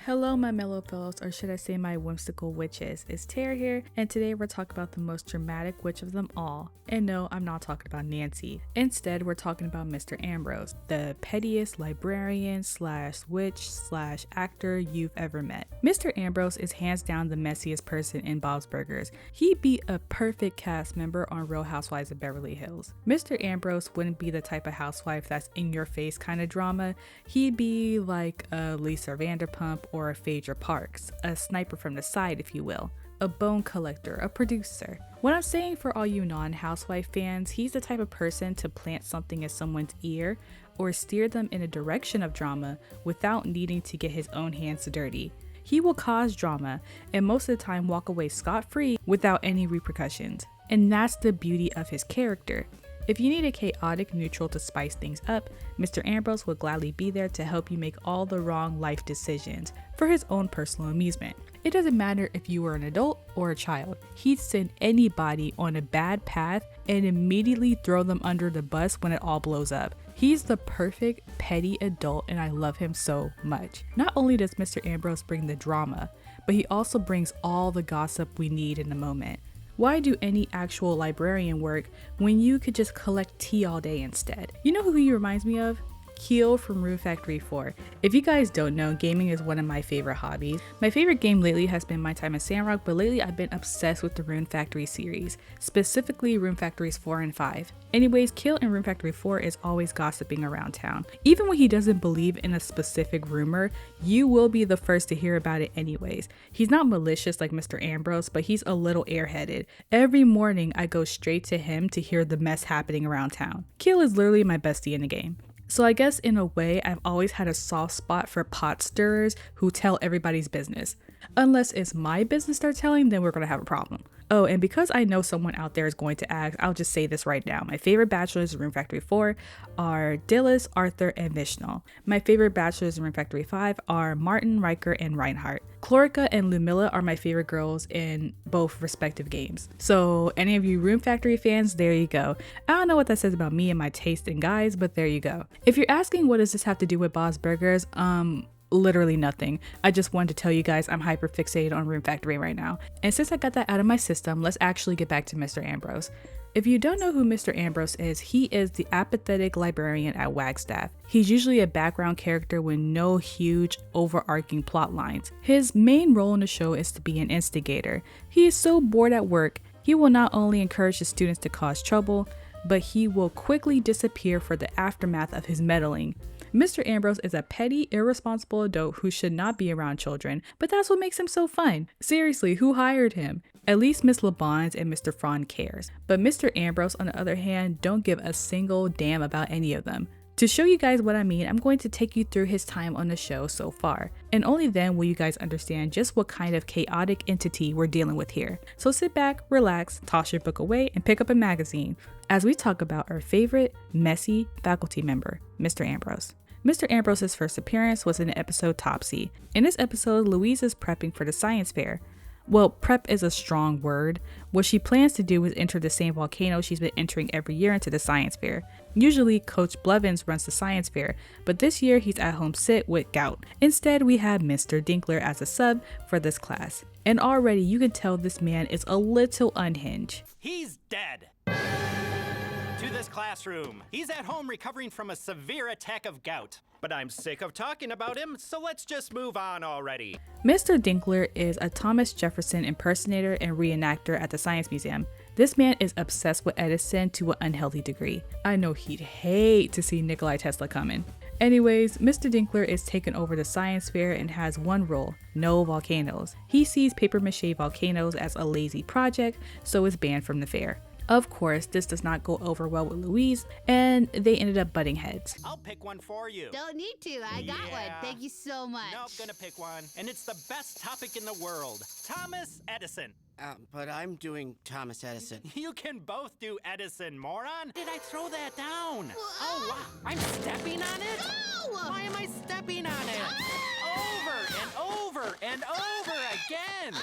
Hello my mellow fellows, or should I say my whimsical witches. It's Tara here, and today we're talking about the most dramatic witch of them all. And no, I'm not talking about Nancy. Instead, we're talking about Mr. Ambrose, the pettiest librarian slash witch slash actor you've ever met. Mr. Ambrose is hands down the messiest person in Bob's Burgers. He'd be a perfect cast member on Real Housewives of Beverly Hills. Mr. Ambrose wouldn't be the type of housewife that's in your face kind of drama. He'd be like a Lisa Vanderpump or a Phaedra Parks, a sniper from the side if you will, a bone collector, a producer. What I'm saying for all you non-housewife fans, he's the type of person to plant something in someone's ear or steer them in a direction of drama without needing to get his own hands dirty. He will cause drama and most of the time walk away scot-free without any repercussions. And that's the beauty of his character. If you need a chaotic neutral to spice things up, Mr. Ambrose will gladly be there to help you make all the wrong life decisions for his own personal amusement. It doesn't matter if you were an adult or a child, he'd send anybody on a bad path and immediately throw them under the bus when it all blows up. He's the perfect petty adult and I love him so much. Not only does Mr. Ambrose bring the drama, but he also brings all the gossip we need in the moment. Why do any actual librarian work when you could just collect tea all day instead? You know who he reminds me of? Keel from Rune Factory 4. If you guys don't know, gaming is one of my favorite hobbies. My favorite game lately has been My Time at Sandrock, but lately I've been obsessed with the Rune Factory series, specifically Rune Factories 4 and 5. Anyways, Keel in Rune Factory 4 is always gossiping around town. Even when he doesn't believe in a specific rumor, you will be the first to hear about it anyways. He's not malicious like Mr. Ambrose, but he's a little airheaded. Every morning I go straight to him to hear the mess happening around town. Keel is literally my bestie in the game. So I guess in a way, I've always had a soft spot for pot stirrers who tell everybody's business. Unless it's my business they're telling, then we're gonna have a problem. Oh, and because I know someone out there is going to ask, I'll just say this right now. My favorite bachelors in Rune Factory 4 are Dilys, Arthur, and Vishnu. My favorite bachelors in Rune Factory 5 are Martin, Riker, and Reinhardt. Chlorica and Lumilla are my favorite girls in both respective games. So any of you Rune Factory fans, there you go. I don't know what that says about me and my taste in guys, but there you go. If you're asking what does this have to do with Bob's Burgers, literally nothing. I just wanted to tell you guys I'm hyper fixated on Rune Factory right now. And since I got that out of my system, let's actually get back to Mr. Ambrose. If you don't know who Mr. Ambrose is, he is the apathetic librarian at Wagstaff. He's usually a background character with no huge overarching plot lines. His main role in the show is to be an instigator. He is so bored at work, he will not only encourage the students to cause trouble, but he will quickly disappear for the aftermath of his meddling. Mr. Ambrose is a petty, irresponsible adult who should not be around children, but that's what makes him so fun. Seriously, who hired him? At least Miss LeBons and Mr. Frann cares, but Mr. Ambrose, on the other hand, don't give a single damn about any of them. To show you guys what I mean, I'm going to take you through his time on the show so far, and only then will you guys understand just what kind of chaotic entity we're dealing with here. So sit back, relax, toss your book away, and pick up a magazine as we talk about our favorite messy faculty member, Mr. Ambrose. Mr. Ambrose's first appearance was in the episode Topsy. In this episode, Louise is prepping for the science fair. Well, prep is a strong word. What she plans to do is enter the same volcano she's been entering every year into the science fair. Usually, Coach Blevins runs the science fair, but this year he's at home sick with gout. Instead, we have Mr. Dinkler as a sub for this class. And already you can tell this man is a little unhinged. He's dead. To this classroom. He's at home recovering from a severe attack of gout. But I'm sick of talking about him, so let's just move on already. Mr. Dinkler is a Thomas Jefferson impersonator and reenactor at the Science Museum. This man is obsessed with Edison to an unhealthy degree. I know he'd hate to see Nikola Tesla coming. Anyways, Mr. Dinkler is taken over the science fair and has one rule: no volcanoes. He sees paper mache volcanoes as a lazy project, so is banned from the fair. Of course, this does not go over well with Louise, and they ended up butting heads. I'll pick one for you. Don't need to, I got one. Thank you so much. Nope, gonna pick one. And it's the best topic in the world. Thomas Edison. But I'm doing Thomas Edison. You can both do Edison, moron. Did I throw that down? Oh, wow. I'm stepping on it? No! Why am I stepping on it? Over and over and over again.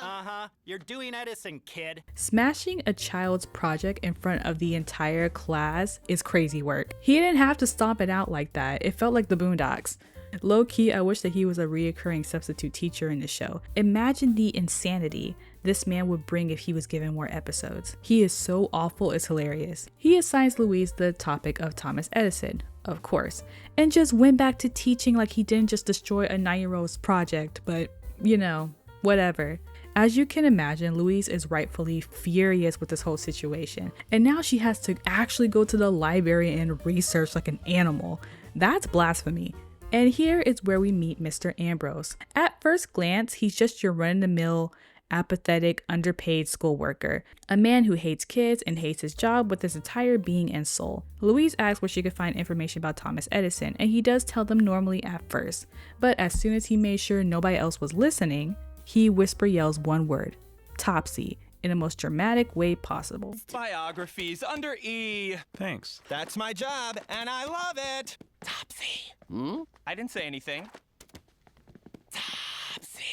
Uh-huh. You're doing Edison, kid. Smashing a child's project in front of the entire class is crazy work. He didn't have to stomp it out like that. It felt like the Boondocks. Low key, I wish that he was a reoccurring substitute teacher in the show. Imagine the insanity this man would bring if he was given more episodes. He is so awful, it's hilarious. He assigns Louise the topic of Thomas Edison, of course, and just went back to teaching like he didn't just destroy a 9-year-old's project, but you know, whatever. As you can imagine, Louise is rightfully furious with this whole situation, and now she has to actually go to the library and research like an animal. That's blasphemy. And here is where we meet Mr. Ambrose. At first glance, he's just your run-of-the-mill, apathetic, underpaid school worker, a man who hates kids and hates his job with his entire being and soul. Louise asks where she could find information about Thomas Edison, and he does tell them normally at first, but as soon as he made sure nobody else was listening, he whisper yells one word: Topsy, in the most dramatic way possible. Biographies under E. Thanks. That's my job, and I love it. Topsy. I didn't say anything. Topsy.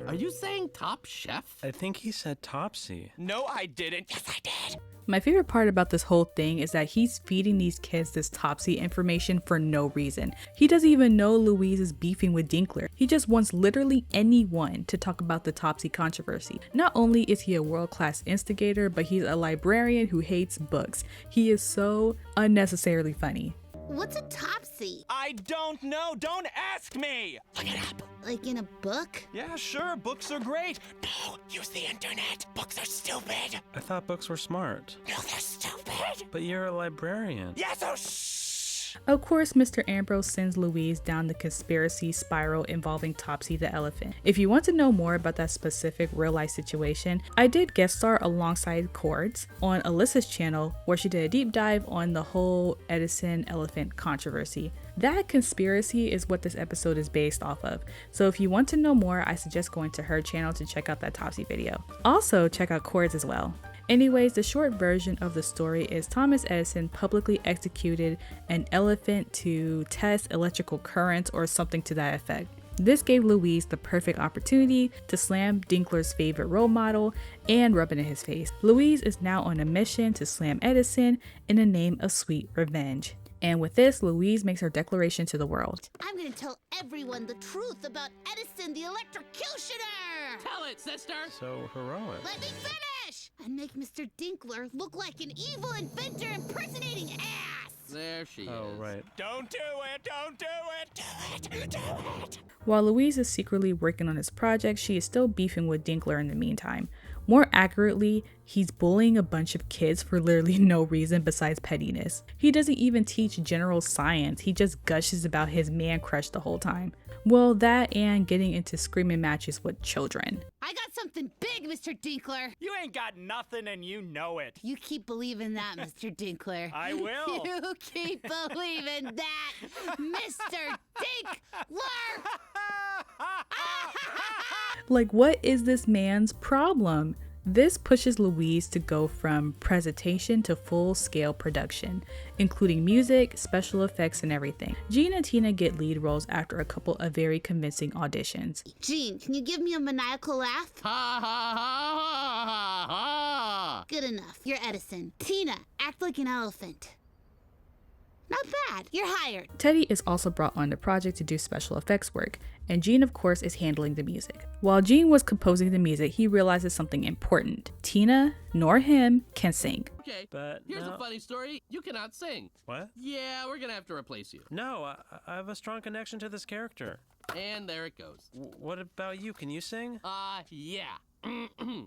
Are you saying Top Chef? I think he said Topsy. No, I didn't. Yes, I did. My favorite part about this whole thing is that he's feeding these kids this Topsy information for no reason. He doesn't even know Louise is beefing with Dinkler. He just wants literally anyone to talk about the Topsy controversy. Not only is he a world-class instigator, but he's a librarian who hates books. He is so unnecessarily funny. What's a Topsy? I don't know. Don't ask me. Look it up. Like in a book? Yeah, sure. Books are great. No, use the internet. Books are stupid. I thought books were smart. No, they're stupid. But you're a librarian. Yeah, so shh. Of course, Mr. Ambrose sends Louise down the conspiracy spiral involving Topsy the elephant. If you want to know more about that specific real-life situation, I did guest star alongside Cords on Alyssa's channel, where she did a deep dive on the whole Edison elephant controversy. That conspiracy is what this episode is based off of, so if you want to know more, I suggest going to her channel to check out that Topsy video. Also, check out Cords as well. Anyways, the short version of the story is Thomas Edison publicly executed an elephant to test electrical currents or something to that effect. This gave Louise the perfect opportunity to slam Dinkler's favorite role model and rub it in his face. Louise is now on a mission to slam Edison in the name of sweet revenge. And with this, Louise makes her declaration to the world. I'm gonna tell everyone the truth about Edison the electrocutioner! Tell it, sister! So heroic. Let me finish! And make Mr. Dinkler look like an evil inventor impersonating ass! There she is. Oh, right. Don't do it. Don't do it. Do it. Do it. While Louise is secretly working on his project, she is still beefing with Dinkler in the meantime. More accurately, he's bullying a bunch of kids for literally no reason besides pettiness. He doesn't even teach general science, he just gushes about his man crush the whole time. Well, that and getting into screaming matches with children. I got something big, Mr. Dinkler! You ain't got nothing and you know it. You keep believing that, Mr. Dinkler. I will. You keep believing that, Mr. Dinkler! Like, what is this man's problem? This pushes Louise to go from presentation to full-scale production, including music, special effects, and everything. Jean and Tina get lead roles after a couple of very convincing auditions. Jean, can you give me a maniacal laugh? Ha ha ha ha ha! Good enough. You're Edison. Tina, act like an elephant. Not bad. You're hired. Teddy is also brought on the project to do special effects work, and Jean, of course, is handling the music. While Jean was composing the music, he realizes something important. Tina, nor him, can sing. Okay, But here's no. a funny story. You cannot sing. What? Yeah, we're gonna have to replace you. No, I have a strong connection to this character. And there it goes. What about you? Can you sing? Yeah.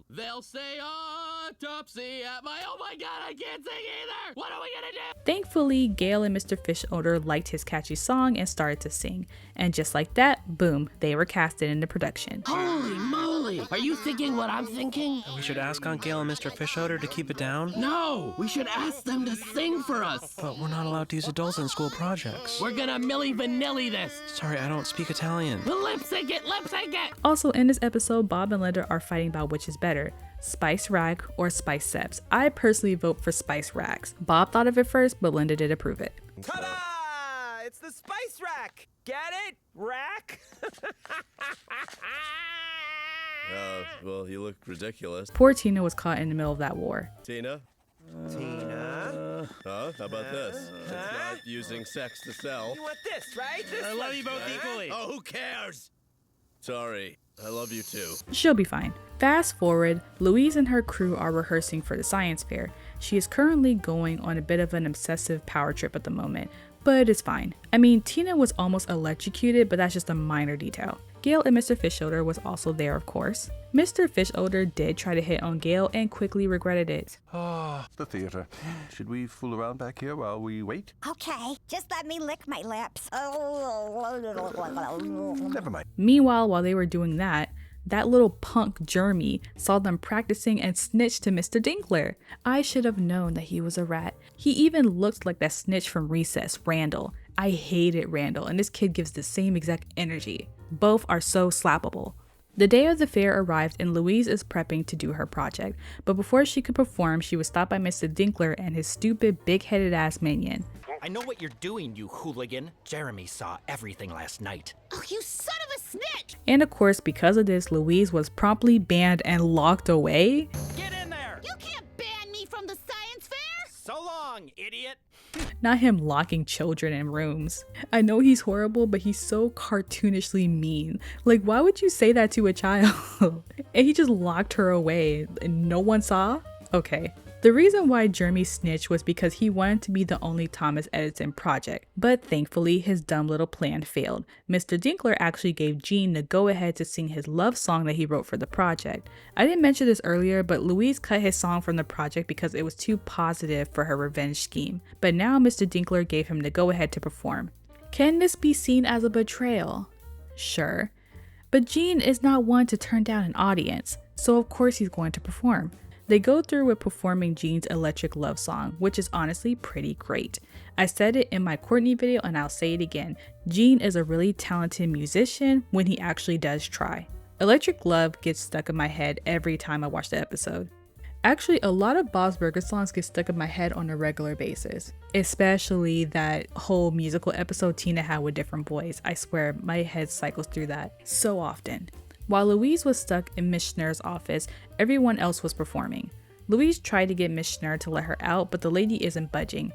They'll say autopsy at my— oh my god, I can't sing either! What are we gonna do? Thankfully, Gail and Mr. Fishodor liked his catchy song and started to sing. And just like that, boom, they were casted into production. Holy moly! Are you thinking what I'm thinking? We should ask Aunt Gail and Mr. Fishodor to keep it down. No! We should ask them to sing for us! But we're not allowed to use adults in school projects. We're gonna Milli Vanilli this! Sorry, I don't speak Italian. Well, lip sync it! Lip sync it! Also, in this episode, Bob and Linda are fighting about which is better, Spice Rack or Spice Seps. I personally vote for Spice Racks. Bob thought of it first, but Linda did approve it. Ta-da! It's the Spice Rack. Get it? Rack? Well, you look ridiculous. Poor Tina was caught in the middle of that war. Tina? Tina? Huh? How about this? It's not using sex to sell. You want this, right? This I love you both one, huh? equally. Oh, who cares? Sorry. I love you too. She'll be fine. Fast forward, Louise and her crew are rehearsing for the science fair. She is currently going on a bit of an obsessive power trip at the moment, but it's fine. I mean, Tina was almost electrocuted, but that's just a minor detail. Gail and Mr. Fischoeder was also there, of course. Mr. Fischoeder did try to hit on Gail and quickly regretted it. Ah, the theater. Should we fool around back here while we wait? Okay, just let me lick my lips. Never mind. Meanwhile, while they were doing that little punk Jeremy saw them practicing and snitched to Mr. Dinkler. I should have known that he was a rat. He even looked like that snitch from Recess, Randall. I hated Randall, and this kid gives the same exact energy. Both are so slappable. The day of the fair arrived and Louise is prepping to do her project, but before she could perform, she was stopped by Mr. Dinkler and his stupid, big-headed ass minion. I know what you're doing, you hooligan. Jeremy saw everything last night. Oh, you son of a snitch! And of course, because of this, Louise was promptly banned and locked away. Get in there! You can't ban me from the science fair! So long, idiot! Not him locking children in rooms. I know he's horrible, but he's so cartoonishly mean. Like, why would you say that to a child? And he just locked her away and no one saw? Okay. The reason why Jeremy snitched was because he wanted to be the only Thomas Edison project, but thankfully his dumb little plan failed. Mr. Dinkler actually gave Gene the go-ahead to sing his love song that he wrote for the project. I didn't mention this earlier, but Louise cut his song from the project because it was too positive for her revenge scheme, but now Mr. Dinkler gave him the go-ahead to perform. Can this be seen as a betrayal? Sure. But Gene is not one to turn down an audience, so of course he's going to perform. They go through with performing Gene's Electric Love Song, which is honestly pretty great. I said it in my Courtney video and I'll say it again. Gene is a really talented musician when he actually does try. Electric Love gets stuck in my head every time I watch the episode. Actually, a lot of Bob's Burger songs get stuck in my head on a regular basis, especially that whole musical episode Tina had with different boys. I swear, my head cycles through that so often. While Louise was stuck in Miss Schnurr's office, everyone else was performing. Louise tried to get Miss Schnurr to let her out, but the lady isn't budging.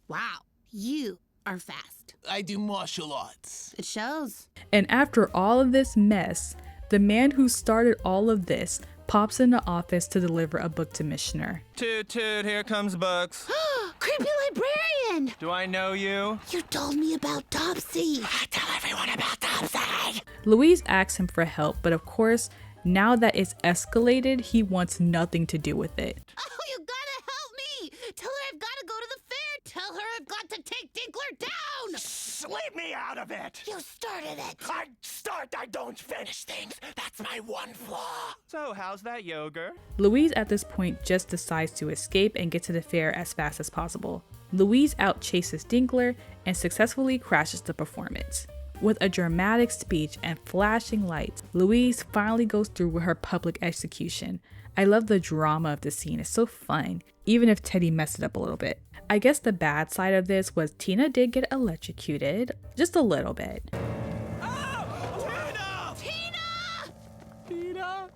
Wow, you are fast. I do martial arts. It shows. And after all of this mess, the man who started all of this pops in the office to deliver a book to Miss Schnurr. Toot toot, here comes Bucks. Creepy librarian! Do I know you? You told me about Topsy. Tell everyone about Topsy. Louise asks him for help, but of course, now that it's escalated, he wants nothing to do with it. Oh, you gotta help me! Tell her I've gotta go to the fair! Tell her I've got to take Dinkler down! Leave me out of it. You started it! I start, I don't finish things. That's my one flaw. So how's that yogurt? Louise at this point just decides to escape and get to the fair as fast as possible. Louise outchases Dinkler and successfully crashes the performance. With a dramatic speech and flashing lights, Louise finally goes through with her public execution. I love the drama of the scene, it's so fun, even if Teddy messed it up a little bit. I guess the bad side of this was Tina did get electrocuted, just a little bit. Oh, Tina! Tina?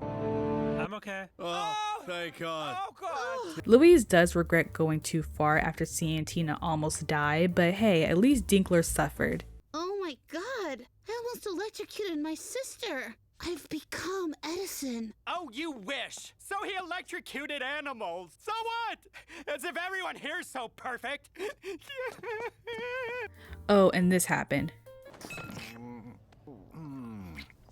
I'm okay. Oh, thank God. Oh, God. Louise does regret going too far after seeing Tina almost die, but hey, at least Dinkler suffered. Oh my god! I almost electrocuted my sister! I've become Edison. Oh, you wish! So he electrocuted animals. So what? As if everyone here's so perfect. Oh, and this happened.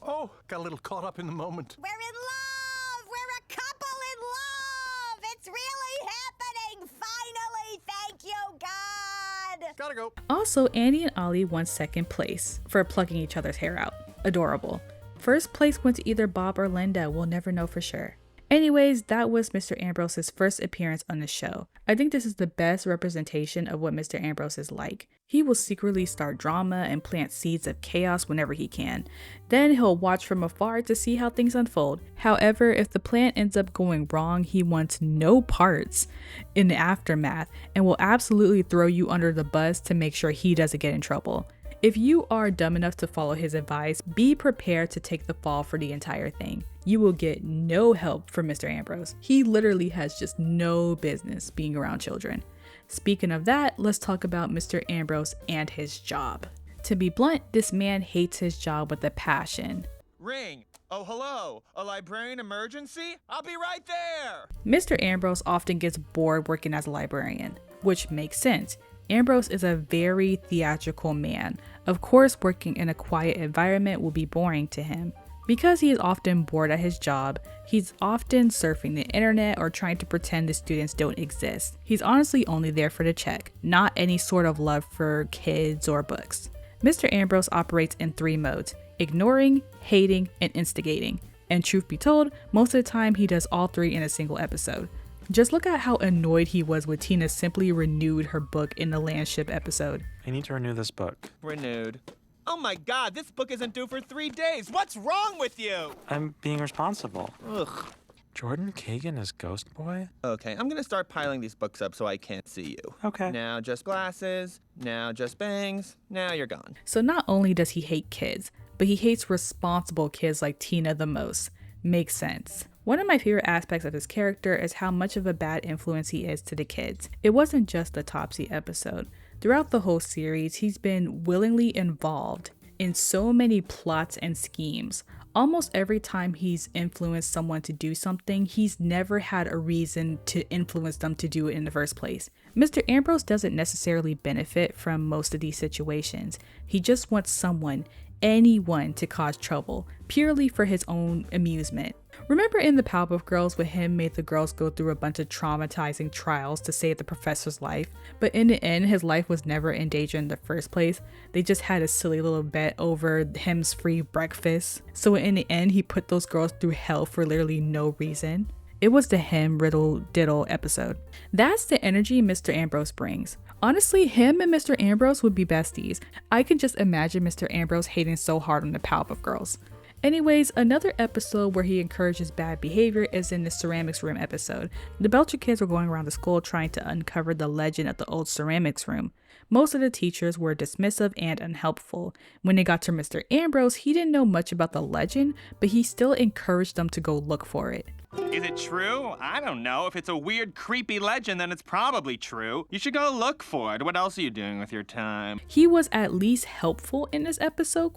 Oh, got a little caught up in the moment. We're in love! We're a couple in love! It's really happening! Finally! Thank you, God! Gotta go. Also, Andy and Ollie won second place for plucking each other's hair out. Adorable. First place went to either Bob or Linda, we'll never know for sure. Anyways, that was Mr. Ambrose's first appearance on the show. I think this is the best representation of what Mr. Ambrose is like. He will secretly start drama and plant seeds of chaos whenever he can. Then he'll watch from afar to see how things unfold. However, if the plan ends up going wrong, he wants no parts in the aftermath and will absolutely throw you under the bus to make sure he doesn't get in trouble. If you are dumb enough to follow his advice, be prepared to take the fall for the entire thing. You will get no help from Mr. Ambrose. He literally has just no business being around children. Speaking of that, let's talk about Mr. Ambrose and his job. To be blunt, this man hates his job with a passion. Ring. Oh, hello. A librarian emergency? I'll be right there. Mr. Ambrose often gets bored working as a librarian, which makes sense. Ambrose is a very theatrical man. Of course, working in a quiet environment will be boring to him. Because he is often bored at his job, he's often surfing the internet or trying to pretend the students don't exist. He's honestly only there for the check, not any sort of love for kids or books. Mr. Ambrose operates in 3 modes: ignoring, hating, and instigating. And truth be told, most of the time he does all 3 in a single episode. Just look at how annoyed he was when Tina simply renewed her book in the Landship episode. I need to renew this book. Renewed. Oh my god, this book isn't due for 3 days. What's wrong with you? I'm being responsible. Ugh. Jordan Kagan as Ghost Boy? Okay, I'm gonna start piling these books up so I can't see you. Okay. Now just glasses, now just bangs, now you're gone. So not only does he hate kids, but he hates responsible kids like Tina the most. Makes sense. One of my favorite aspects of his character is how much of a bad influence he is to the kids. It wasn't just the Topsy episode. Throughout the whole series, he's been willingly involved in so many plots and schemes. Almost every time he's influenced someone to do something, he's never had a reason to influence them to do it in the first place. Mr. Ambrose doesn't necessarily benefit from most of these situations. He just wants someone, anyone, to cause trouble, purely for his own amusement. Remember in the Powerpuff Girls when him made the girls go through a bunch of traumatizing trials to save the professor's life, but in the end his life was never in danger in the first place? They just had a silly little bet over him's free breakfast. So in the end he put those girls through hell for literally no reason. It was the him riddle diddle episode. That's the energy Mr. Ambrose brings. Honestly, him and Mr. Ambrose would be besties. I can just imagine Mr. Ambrose hating so hard on the Powerpuff Girls. Anyways, another episode where he encourages bad behavior is in the ceramics room episode. The Belcher kids were going around the school trying to uncover the legend of the old ceramics room. Most of the teachers were dismissive and unhelpful. When they got to Mr. Ambrose, he didn't know much about the legend, but he still encouraged them to go look for it. Is it true? I don't know. If it's a weird, creepy legend, then it's probably true. You should go look for it. What else are you doing with your time? He was at least helpful in this episode, ?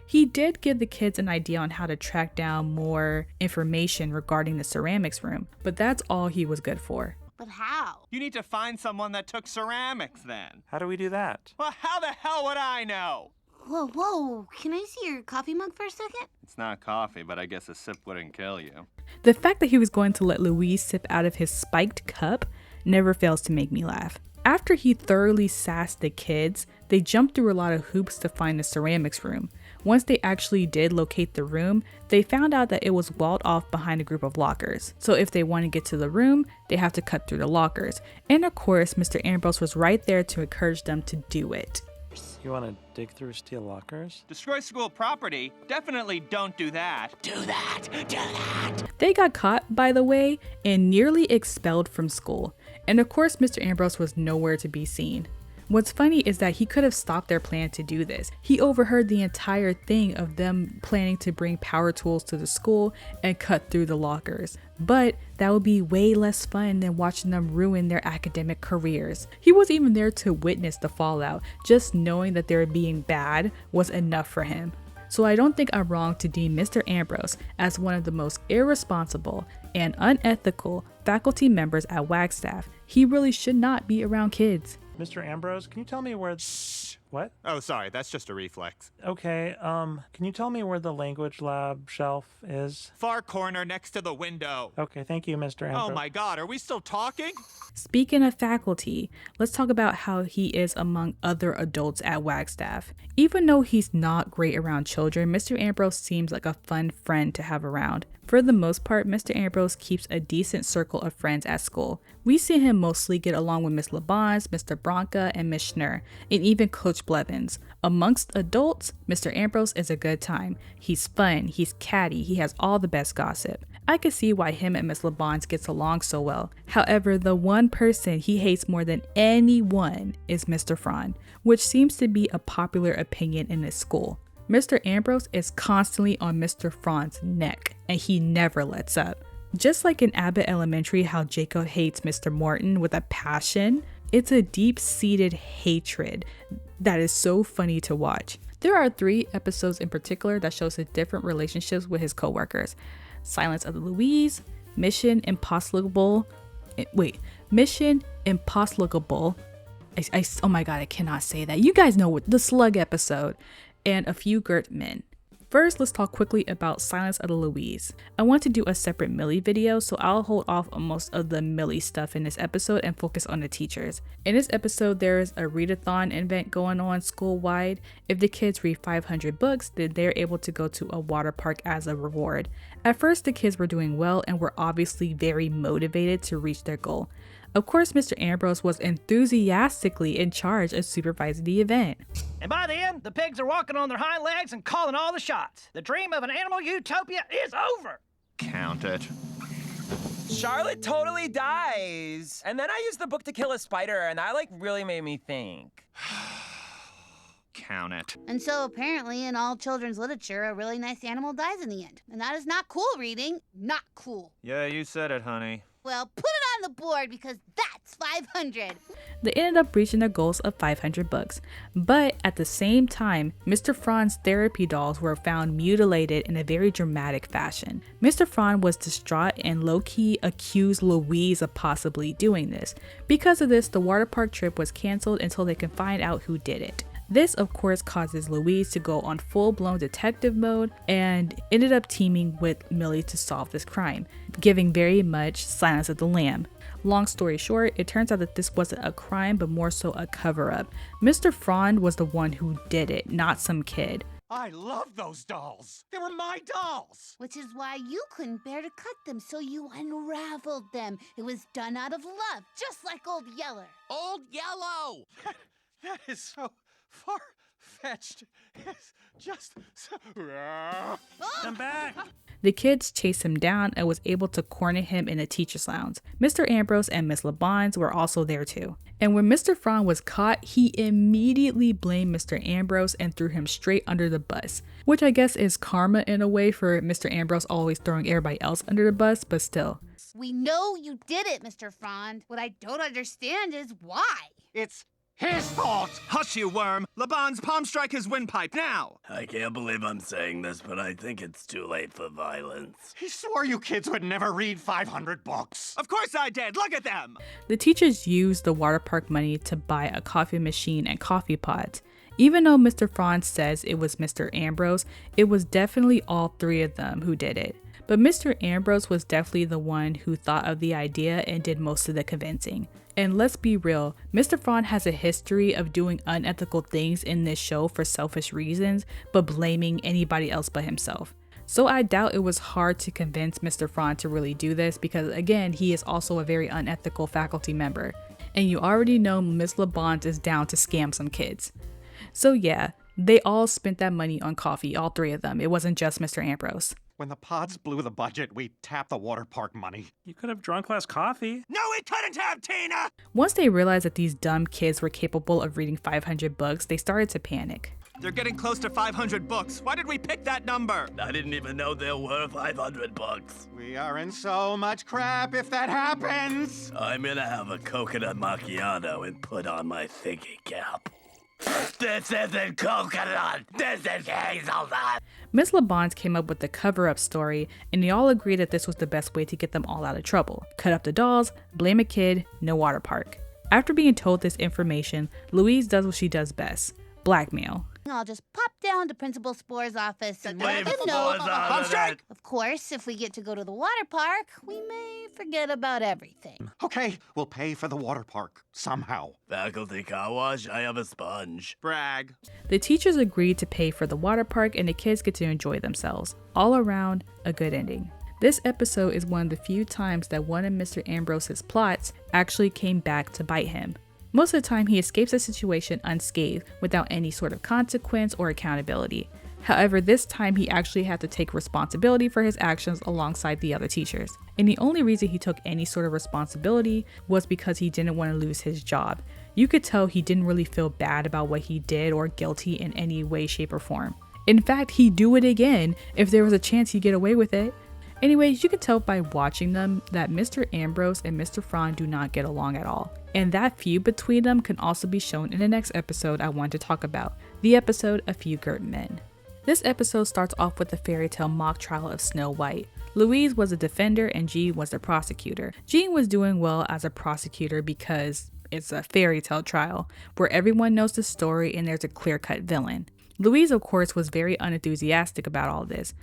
He did give the kids an idea on how to track down more information regarding the ceramics room, but that's all he was good for. But how? You need to find someone that took ceramics then. How do we do that? Well, how the hell would I know? Whoa, can I see your coffee mug for a second? It's not coffee, but I guess a sip wouldn't kill you. The fact that he was going to let Louise sip out of his spiked cup never fails to make me laugh. After he thoroughly sassed the kids, they jumped through a lot of hoops to find the ceramics room. Once they actually did locate the room, they found out that it was walled off behind a group of lockers. So if they want to get to the room, they have to cut through the lockers. And of course, Mr. Ambrose was right there to encourage them to do it. You want to dig through steel lockers? Destroy school property? Definitely don't do that. Do that! Do that! They got caught, by the way, and nearly expelled from school. And of course, Mr. Ambrose was nowhere to be seen. What's funny is that he could have stopped their plan to do this. He overheard the entire thing of them planning to bring power tools to the school and cut through the lockers. But that would be way less fun than watching them ruin their academic careers. He wasn't even there to witness the fallout. Just knowing that they were being bad was enough for him. So I don't think I'm wrong to deem Mr. Ambrose as one of the most irresponsible and unethical faculty members at Wagstaff. He really should not be around kids. Mr. Ambrose, can you tell me where... What? Oh, sorry, that's just a reflex. Okay, can you tell me where the language lab shelf is? Far corner next to the window. Okay, thank you, Mr. Ambrose. Oh my god, are we still talking? Speaking of faculty, let's talk about how he is among other adults at Wagstaff. Even though he's not great around children, Mr. Ambrose seems like a fun friend to have around. For the most part, Mr. Ambrose keeps a decent circle of friends at school. We see him mostly get along with Miss LeBons, Mr. Bronca, and Miss Schnurr, and even Coach Blevins. Amongst adults, Mr. Ambrose is a good time. He's fun, he's catty, he has all the best gossip. I could see why him and Miss LeBons gets along so well. However, the one person he hates more than anyone is Mr. Frond, which seems to be a popular opinion in his school. Mr. Ambrose is constantly on Mr. Frond's neck, and he never lets up. Just like in Abbott Elementary how Jacob hates Mr. Morton with a passion, it's a deep-seated hatred that is so funny to watch. There are 3 episodes in particular that shows his different relationships with his co-workers. Silence of the Louise, Mission Impossible. Oh my god, I cannot say that. You guys know what the Slug episode, and A Few Girt Men. First, let's talk quickly about Silence of the Louise. I want to do a separate Millie video, so I'll hold off on most of the Millie stuff in this episode and focus on the teachers. In this episode, there is a readathon event going on school-wide. If the kids read 500 books, then they're able to go to a water park as a reward. At first, the kids were doing well and were obviously very motivated to reach their goal. Of course, Mr. Ambrose was enthusiastically in charge of supervising the event. And by the end, the pigs are walking on their hind legs and calling all the shots. The dream of an animal utopia is over. Count it. Charlotte totally dies. And then I used the book to kill a spider, and that really made me think. Count it. And so apparently in all children's literature, a really nice animal dies in the end. And that is not cool reading. Not cool. Yeah, you said it, honey. Well, put it on the board because that's 500. They ended up reaching their goals of 500 books. But at the same time, Mr. Frond's therapy dolls were found mutilated in a very dramatic fashion. Mr. Frond was distraught and low-key accused Louise of possibly doing this. Because of this, the water park trip was canceled until they can find out who did it. This, of course, causes Louise to go on full-blown detective mode and ended up teaming with Millie to solve this crime, giving very much Silence of the Lamb. Long story short, it turns out that this wasn't a crime, but more so a cover-up. Mr. Frond was the one who did it, not some kid. I love those dolls. They were my dolls. Which is why you couldn't bear to cut them, so you unraveled them. It was done out of love, just like Old Yeller. Old Yellow! That is so far-fetched. It's just so... I'm back. The kids chased him down and was able to corner him in a teacher's lounge. Mr. Ambrose and Miss LeBons were also there too. And when Mr. Frond was caught, he immediately blamed Mr. Ambrose and threw him straight under the bus, which I guess is karma in a way for Mr. Ambrose always throwing everybody else under the bus, but still. We know you did it, Mr. Frond. What I don't understand is why. It's his fault! Hush, you worm! LeBon's palm strike his windpipe now! I can't believe I'm saying this, but I think it's too late for violence. He swore you kids would never read 500 books. Of course I did! Look at them! The teachers used the water park money to buy a coffee machine and coffee pots. Even though Mr. Frond says it was Mr. Ambrose, it was definitely all 3 of them who did it. But Mr. Ambrose was definitely the one who thought of the idea and did most of the convincing. And let's be real, Mr. Frond has a history of doing unethical things in this show for selfish reasons, but blaming anybody else but himself. So I doubt it was hard to convince Mr. Frond to really do this because again, he is also a very unethical faculty member. And you already know Miss LeBons is down to scam some kids. So yeah, they all spent that money on coffee, all 3 of them. It wasn't just Mr. Ambrose. When the pods blew the budget, we tapped the water park money. You could have drunk less coffee. No, we couldn't have, Tina! Once they realized that these dumb kids were capable of reading 500 books, they started to panic. They're getting close to 500 books. Why did we pick that number? I didn't even know there were 500 books. We are in so much crap if that happens. I'm gonna have a coconut macchiato and put on my thinking cap. This isn't coconut! This is hazelnut! Miss LeBons came up with the cover-up story, and they all agreed that this was the best way to get them all out of trouble. Cut up the dolls, blame a kid, no water park. After being told this information, Louise does what she does best: blackmail. I'll just pop down to Principal Spore's office and let Leave him know. Spores out of it. Of course, if we get to go to the water park, we may forget about everything. Okay, we'll pay for the water park, somehow. Faculty car wash, I have a sponge. Brag. The teachers agreed to pay for the water park and the kids get to enjoy themselves. All around, a good ending. This episode is one of the few times that one of Mr. Ambrose's plots actually came back to bite him. Most of the time, he escapes the situation unscathed without any sort of consequence or accountability. However, this time he actually had to take responsibility for his actions alongside the other teachers. And the only reason he took any sort of responsibility was because he didn't want to lose his job. You could tell he didn't really feel bad about what he did or guilty in any way, shape, or form. In fact, he'd do it again if there was a chance he'd get away with it. Anyways, you can tell by watching them that Mr. Ambrose and Mr. Frond do not get along at all. And that feud between them can also be shown in the next episode I want to talk about, the episode A Few Girt Men. This episode starts off with the fairy tale mock trial of Snow White. Louise was a defender and Jean was the prosecutor. Jean was doing well as a prosecutor because it's a fairy tale trial where everyone knows the story and there's a clear-cut villain. Louise, of course, was very unenthusiastic about all this.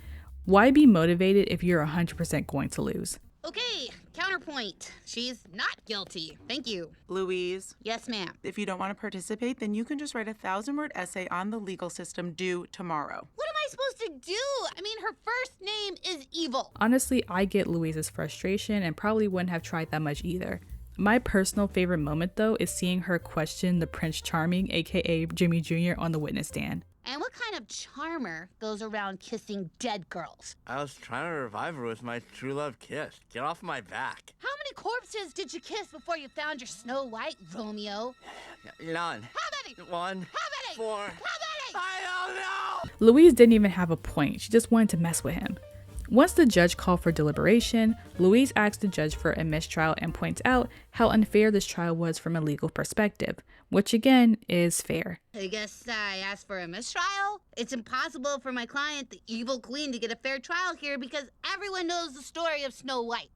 Why be motivated if you're 100% going to lose? Okay, counterpoint. She's not guilty. Thank you. Louise? Yes, ma'am. If you don't want to participate, then you can just write a 1,000-word essay on the legal system due tomorrow. What am I supposed to do? I mean, her first name is Evil. Honestly, I get Louise's frustration and probably wouldn't have tried that much either. My personal favorite moment, though, is seeing her question the Prince Charming, aka Jimmy Jr., on the witness stand. And what kind of charmer goes around kissing dead girls? I was trying to revive her with my true love kiss. Get off my back. How many corpses did you kiss before you found your Snow White, Romeo? None. How many? 1. How many? 4. How many? I don't know! Louise didn't even have a point, she just wanted to mess with him. Once the judge called for deliberation, Louise asked the judge for a mistrial and points out how unfair this trial was from a legal perspective, which again is fair. I guess I asked for a mistrial. It's impossible for my client, the evil queen, to get a fair trial here because everyone knows the story of Snow White.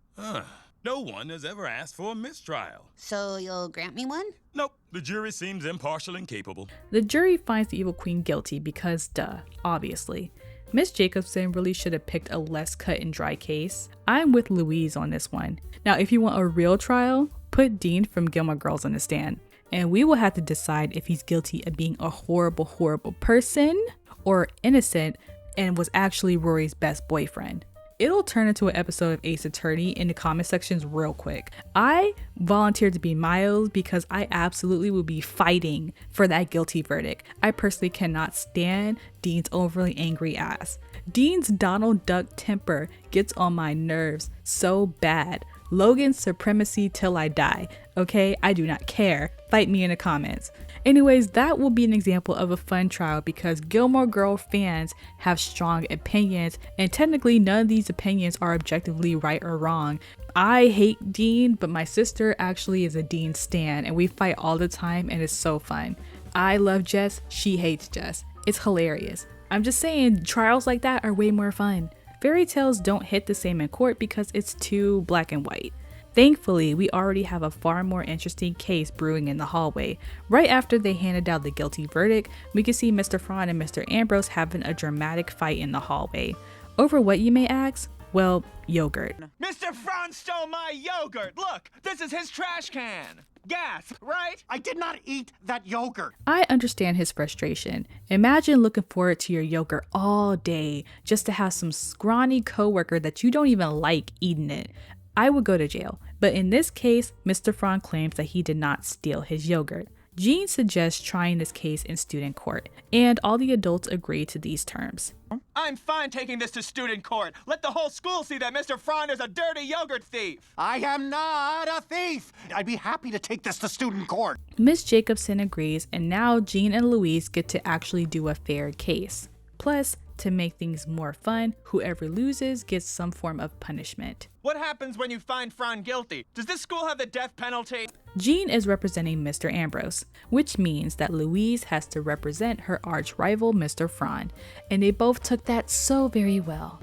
No one has ever asked for a mistrial. So you'll grant me one? Nope, the jury seems impartial and capable. The jury finds the evil queen guilty because, duh, obviously. Miss Jacobson really should have picked a less cut and dry case. I'm with Louise on this one. Now, if you want a real trial, put Dean from Gilmore Girls on the stand. And we will have to decide if he's guilty of being a horrible, horrible person or innocent and was actually Rory's best boyfriend. It'll turn into an episode of Ace Attorney in the comment sections real quick. I volunteered to be Miles because I absolutely will be fighting for that guilty verdict. I personally cannot stand Dean's overly angry ass. Dean's Donald Duck temper gets on my nerves so bad. Logan's supremacy till I die. Okay, I do not care. Fight me in the comments. Anyways, that will be an example of a fun trial because Gilmore Girl fans have strong opinions, and technically none of these opinions are objectively right or wrong. I hate Dean, but my sister actually is a Dean stan, and we fight all the time, and it's so fun. I love Jess, she hates Jess. It's hilarious. I'm just saying, trials like that are way more fun. Fairy tales don't hit the same in court because it's too black and white. Thankfully, we already have a far more interesting case brewing in the hallway. Right after they handed out the guilty verdict, we can see Mr. Frond and Mr. Ambrose having a dramatic fight in the hallway. Over what, you may ask? Well, yogurt. Mr. Frond stole my yogurt! Look, this is his trash can! Gas, right? I did not eat that yogurt. I understand his frustration. Imagine looking forward to your yogurt all day just to have some scrawny coworker that you don't even like eating it. I would go to jail. But in this case, Mr. Frond claims that he did not steal his yogurt. Jean suggests trying this case in student court, and all the adults agree to these terms. I'm fine taking this to student court. Let the whole school see that Mr. Frond is a dirty yogurt thief. I am not a thief. I'd be happy to take this to student court. Miss Jacobson agrees, and now Jean and Louise get to actually do a fair case. Plus, to make things more fun, whoever loses gets some form of punishment. What happens when you find Frond guilty? Does this school have the death penalty? Jean is representing Mr. Ambrose, which means that Louise has to represent her arch rival, Mr. Frond, and they both took that so very well.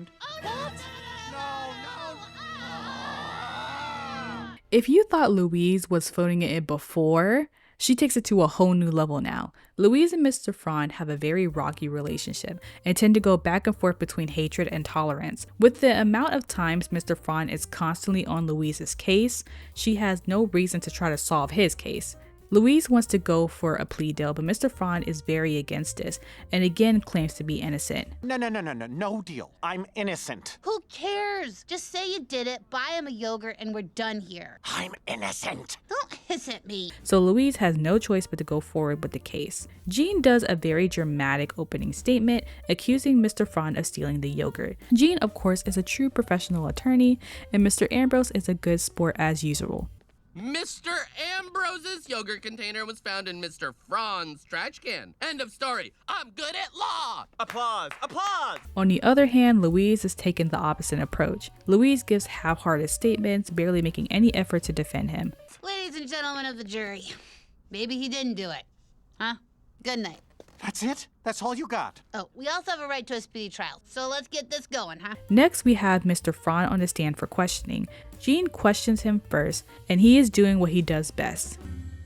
If you thought Louise was phoning it in before, she takes it to a whole new level now. Louise and Mr. Frond have a very rocky relationship and tend to go back and forth between hatred and tolerance. With the amount of times Mr. Frond is constantly on Louise's case, she has no reason to try to solve his case. Louise wants to go for a plea deal, but Mr. Frond is very against this and again claims to be innocent. No deal. I'm innocent. Who cares? Just say you did it, buy him a yogurt, and we're done here. I'm innocent. Don't hiss at me. So Louise has no choice but to go forward with the case. Jean does a very dramatic opening statement accusing Mr. Frond of stealing the yogurt. Jean, of course, is a true professional attorney, and Mr. Ambrose is a good sport as usual. Mr. Ambrose's yogurt container was found in Mr. Frond's trash can. End of story. I'm good at law. Applause! Applause! On the other hand, Louise is taking the opposite approach. Louise gives half-hearted statements, barely making any effort to defend him. Ladies and gentlemen of the jury, maybe he didn't do it. Huh? Good night. That's it? That's all you got? Oh, we also have a right to a speedy trial, so let's get this going, huh? Next, we have Mr. Frond on the stand for questioning. Jean questions him first, and he is doing what he does best.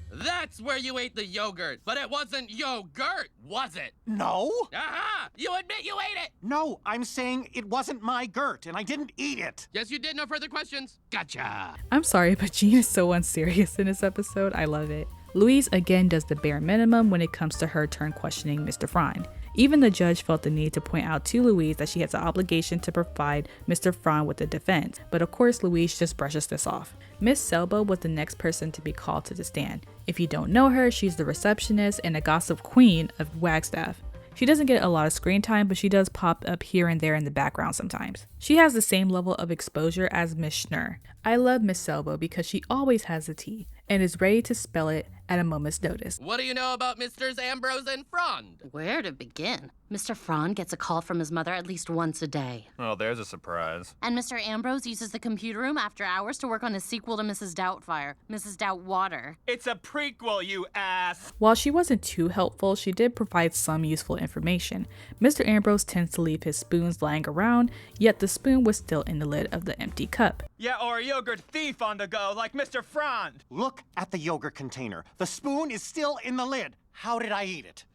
That's where you ate the yogurt, but it wasn't yogurt, was it? No. Aha! You admit you ate it! No, I'm saying it wasn't my Gert, and I didn't eat it. Yes, you did. No further questions. Gotcha. I'm sorry, but Jean is so unserious in this episode. I love it. Louise again does the bare minimum when it comes to her turn questioning Mr. Frond. Even the judge felt the need to point out to Louise that she has an obligation to provide Mr. Frond with a defense, but of course Louise just brushes this off. Miss Selba was the next person to be called to the stand. If you don't know her, she's the receptionist and a gossip queen of Wagstaff. She doesn't get a lot of screen time, but she does pop up here and there in the background sometimes. She has the same level of exposure as Miss Schnurr. I love Miss Selba because she always has the tea and is ready to spell it at a moment's notice. What do you know about Mr. Ambrose and Frond? Where to begin? Mr. Frond gets a call from his mother at least once a day. Oh, there's a surprise. And Mr. Ambrose uses the computer room after hours to work on his sequel to Mrs. Doubtfire, Mrs. Doubtwater. It's a prequel, you ass! While she wasn't too helpful, she did provide some useful information. Mr. Ambrose tends to leave his spoons lying around, yet the spoon was still in the lid of the empty cup. Yeah, or a yogurt thief on the go, like Mr. Frond. Look at the yogurt container. The spoon is still in the lid. How did I eat it?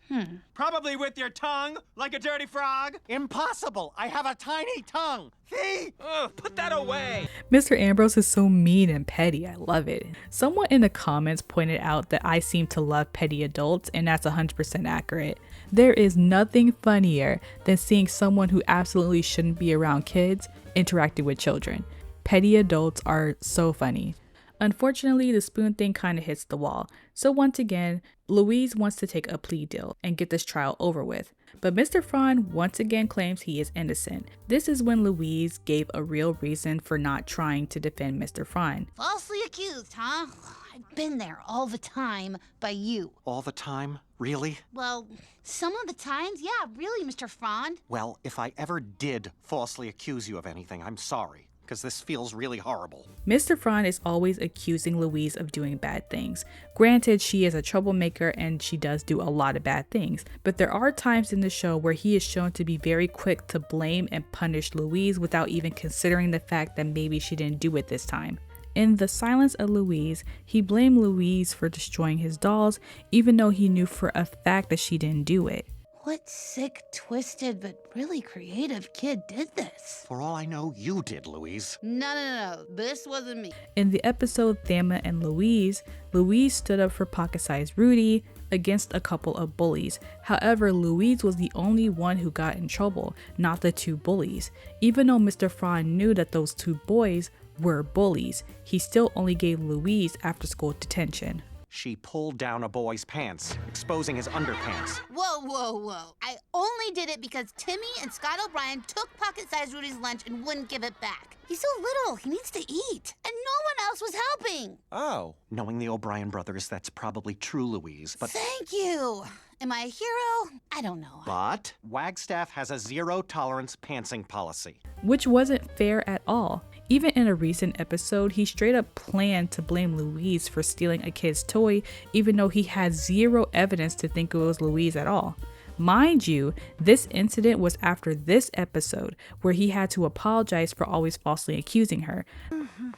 Probably with your tongue, like a dirty frog. Impossible! I have a tiny tongue! See? Ugh, put that away! Mr. Ambrose is so mean and petty. I love it. Someone in the comments pointed out that I seem to love petty adults, and that's 100% accurate. There is nothing funnier than seeing someone who absolutely shouldn't be around kids interacting with children. Petty adults are so funny. Unfortunately, the spoon thing kind of hits the wall. So once again, Louise wants to take a plea deal and get this trial over with. But Mr. Frond once again claims he is innocent. This is when Louise gave a real reason for not trying to defend Mr. Frond. Falsely accused, huh? I've been there all the time by you. All the time? Really? Well, some of the times, yeah, really, Mr. Frond. Well, if I ever did falsely accuse you of anything, I'm sorry, because this feels really horrible. Mr. Frond is always accusing Louise of doing bad things. Granted, she is a troublemaker and she does do a lot of bad things, but there are times in the show where he is shown to be very quick to blame and punish Louise without even considering the fact that maybe she didn't do it this time. In The Silence of Louise, he blamed Louise for destroying his dolls, even though he knew for a fact that she didn't do it. What sick, twisted, but really creative kid did this? For all I know, you did, Louise. No. This wasn't me. In the episode Thelma and Louise, Louise stood up for pocket-sized Rudy against a couple of bullies. However, Louise was the only one who got in trouble, not the two bullies. Even though Mr. Frond knew that those two boys were bullies, he still only gave Louise after-school detention. She pulled down a boy's pants, exposing his underpants. Whoa. I only did it because Timmy and Scott O'Brien took pocket-sized Rudy's lunch and wouldn't give it back. He's so little, he needs to eat. And no one else was helping. Oh. Knowing the O'Brien brothers, that's probably true, Louise, but... Thank you. Am I a hero? I don't know. But Wagstaff has a zero-tolerance pantsing policy. Which wasn't fair at all. Even in a recent episode, he straight up planned to blame Louise for stealing a kid's toy, even though he had zero evidence to think it was Louise at all. Mind you, this incident was after this episode, where he had to apologize for always falsely accusing her.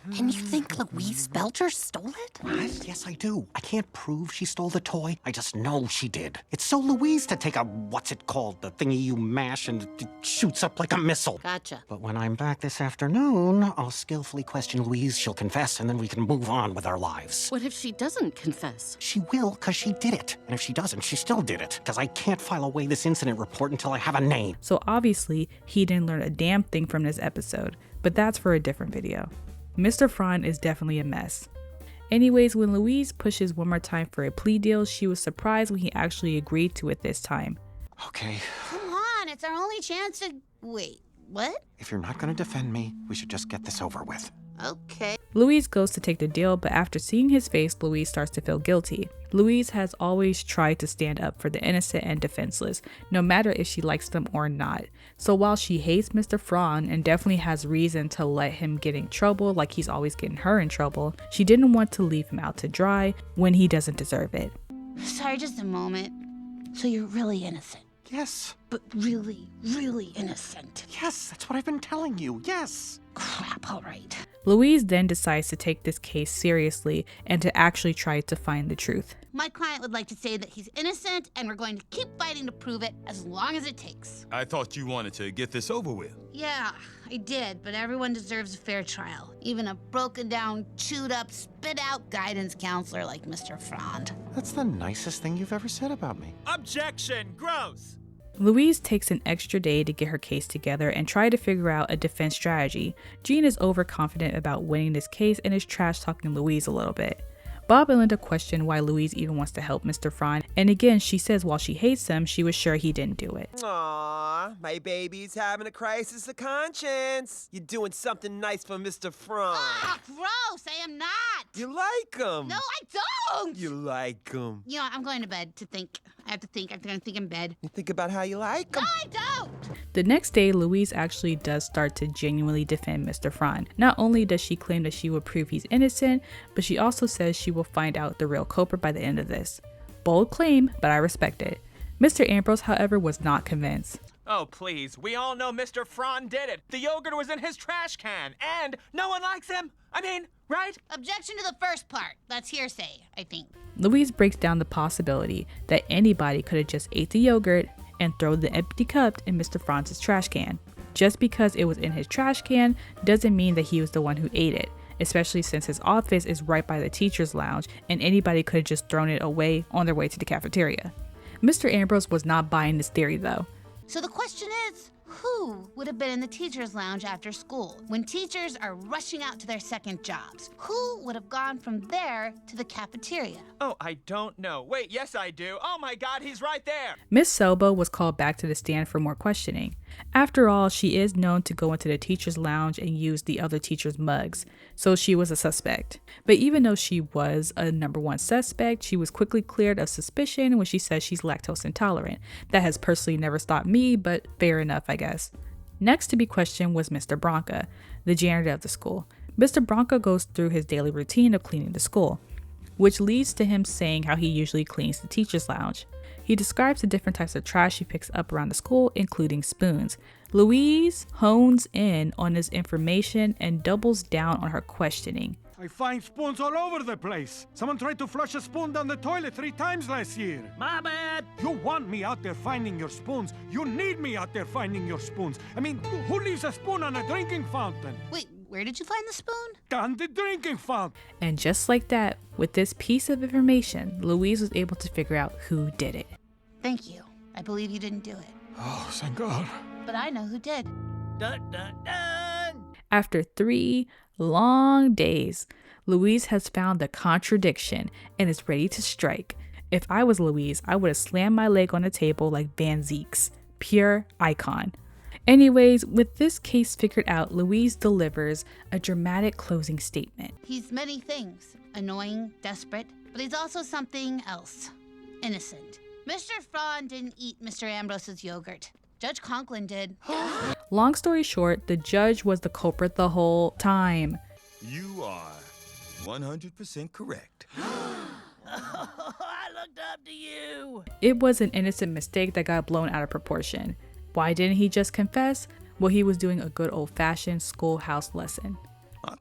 And you think Louise Belcher stole it? What? Yes, I do. I can't prove she stole the toy. I just know she did. It's so Louise to take a, what's it called, the thingy you mash and it shoots up like a missile. Gotcha. But when I'm back this afternoon, I'll skillfully question Louise, she'll confess, and then we can move on with our lives. What if she doesn't confess? She will, because she did it. And if she doesn't, she still did it. Because I can't file away this incident report until I have a name. So obviously, he didn't learn a damn thing from this episode, but that's for a different video. Mr. Frond is definitely a mess. Anyways, when Louise pushes one more time for a plea deal, she was surprised when he actually agreed to it this time. Okay, Come on, it's our only chance to... Wait, what? if you're not going to defend me, we should just get this over with. Okay. Louise goes to take the deal, but after seeing his face, Louise starts to feel guilty. Louise has always tried to stand up for the innocent and defenseless, no matter if she likes them or not. So while she hates Mr. Frond and definitely has reason to let him get in trouble like he's always getting her in trouble, she didn't want to leave him out to dry when he doesn't deserve it. Sorry, just a moment. So you're really innocent? Yes. But really, really innocent? Yes, that's what I've been telling you. Yes. Crap, all right. Louise then decides to take this case seriously and to actually try to find the truth. My client would like to say that he's innocent, and we're going to keep fighting to prove it as long as it takes. I thought you wanted to get this over with. Yeah, I did, but everyone deserves a fair trial. Even a broken down, chewed up, spit out guidance counselor like Mr. Frond. That's the nicest thing you've ever said about me. Objection! Gross! Louise takes an extra day to get her case together and try to figure out a defense strategy. Jean is overconfident about winning this case and is trash talking Louise a little bit. Bob and Linda question why Louise even wants to help Mr. Frond, and again she says while she hates him, she was sure he didn't do it. Aww, my baby's having a crisis of conscience. You're doing something nice for Mr. Frond. Ah, gross! I am not! You like him. No, I don't! You like him. You know, I'm going to bed to think. I have to think. I'm going to think in bed. You think about how you like him. No, I don't! The next day, Louise actually does start to genuinely defend Mr. Frond. Not only does she claim that she will prove he's innocent, but she also says she will find out the real culprit by the end of this. Bold claim, but I respect it. Mr. Ambrose, however, was not convinced. Oh, please. We all know Mr. Frond did it. The yogurt was in his trash can, and no one likes him. I mean, right? Objection to the first part. That's hearsay, I think. Louise breaks down the possibility that anybody could have just ate the yogurt and thrown the empty cup in Mr. Frond's trash can. Just because it was in his trash can doesn't mean that he was the one who ate it, especially since his office is right by the teacher's lounge and anybody could have just thrown it away on their way to the cafeteria. Mr. Ambrose was not buying this theory though. So the question is, who would have been in the teacher's lounge after school when teachers are rushing out to their second jobs? Who would have gone from there to the cafeteria? Oh, I don't know. Wait, yes I do. Oh my god, he's right there. Miss Selba was called back to the stand for more questioning. After all, she is known to go into the teacher's lounge and use the other teacher's mugs, so she was a suspect. But even though she was a number one suspect, she was quickly cleared of suspicion when she says she's lactose intolerant. That has personally never stopped me, but fair enough, I guess. Next to be questioned was Mr. Branca, the janitor of the school. Mr. Branca goes through his daily routine of cleaning the school, which leads to him saying how he usually cleans the teacher's lounge. He describes the different types of trash he picks up around the school, including spoons. Louise hones in on this information and doubles down on her questioning. I find spoons all over the place. Someone tried to flush a spoon down the toilet 3 times last year. My bad. You want me out there finding your spoons. You need me out there finding your spoons. I mean, who leaves a spoon on a drinking fountain? Wait, where did you find the spoon? On the drinking fountain. And just like that, with this piece of information, Louise was able to figure out who did it. Thank you. I believe you didn't do it. Oh, thank God. But I know who did. Dun, dun, dun. After 3 long days, Louise has found the contradiction and is ready to strike. If I was Louise, I would have slammed my leg on the table like Van Zeek's. Pure icon. Anyways, with this case figured out, Louise delivers a dramatic closing statement. He's many things. Annoying, desperate, but he's also something else. Innocent. Mr. Frond didn't eat Mr. Ambrose's yogurt. Judge Conklin did. Long story short, the judge was the culprit the whole time. You are 100% correct. I looked up to you. It was an innocent mistake that got blown out of proportion. Why didn't he just confess? Well, he was doing a good old-fashioned schoolhouse lesson.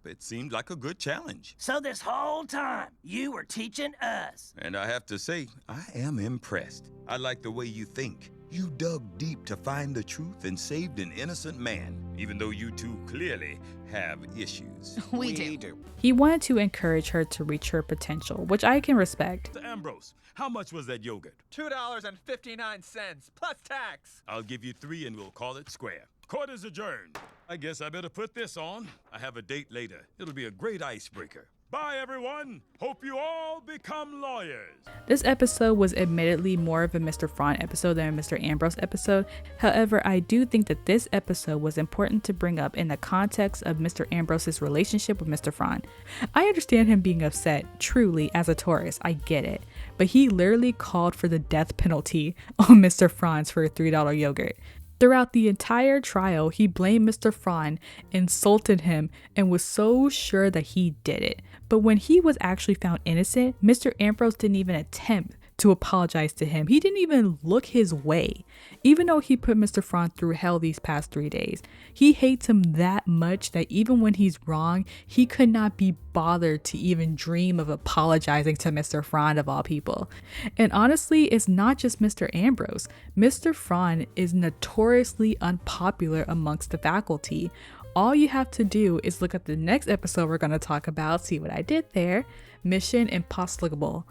It seemed like a good challenge. So this whole time, you were teaching us. And I have to say, I am impressed. I like the way you think. You dug deep to find the truth and saved an innocent man, even though you two clearly have issues. We do. He wanted to encourage her to reach her potential, which I can respect. Mr. Ambrose, how much was that yogurt? $2.59 plus tax. I'll give you 3 and we'll call it square. Court is adjourned. I guess I better put this on. I have a date later. It'll be a great icebreaker. Bye, everyone. Hope you all become lawyers. This episode was admittedly more of a Mr. Front episode than a Mr. Ambrose episode. However, I do think that this episode was important to bring up in the context of Mr. Ambrose's relationship with Mr. Front. I understand him being upset, truly, as a tourist. I get it. But he literally called for the death penalty on Mr. Franz for a $3 yogurt. Throughout the entire trial, he blamed Mr. Franz, insulted him, and was so sure that he did it. But when he was actually found innocent, Mr. Ambrose didn't even attempt to apologize to him. He didn't even look his way. Even though he put Mr. Franz through hell these past 3 days, he hates him that much that even when he's wrong, he could not be bothered to even dream of apologizing to Mr. Franz of all people. And honestly, it's not just Mr. Ambrose. Mr. Franz is notoriously unpopular amongst the faculty. All you have to do is look at the next episode we're going to talk about, see what I did there, Mission Impossible.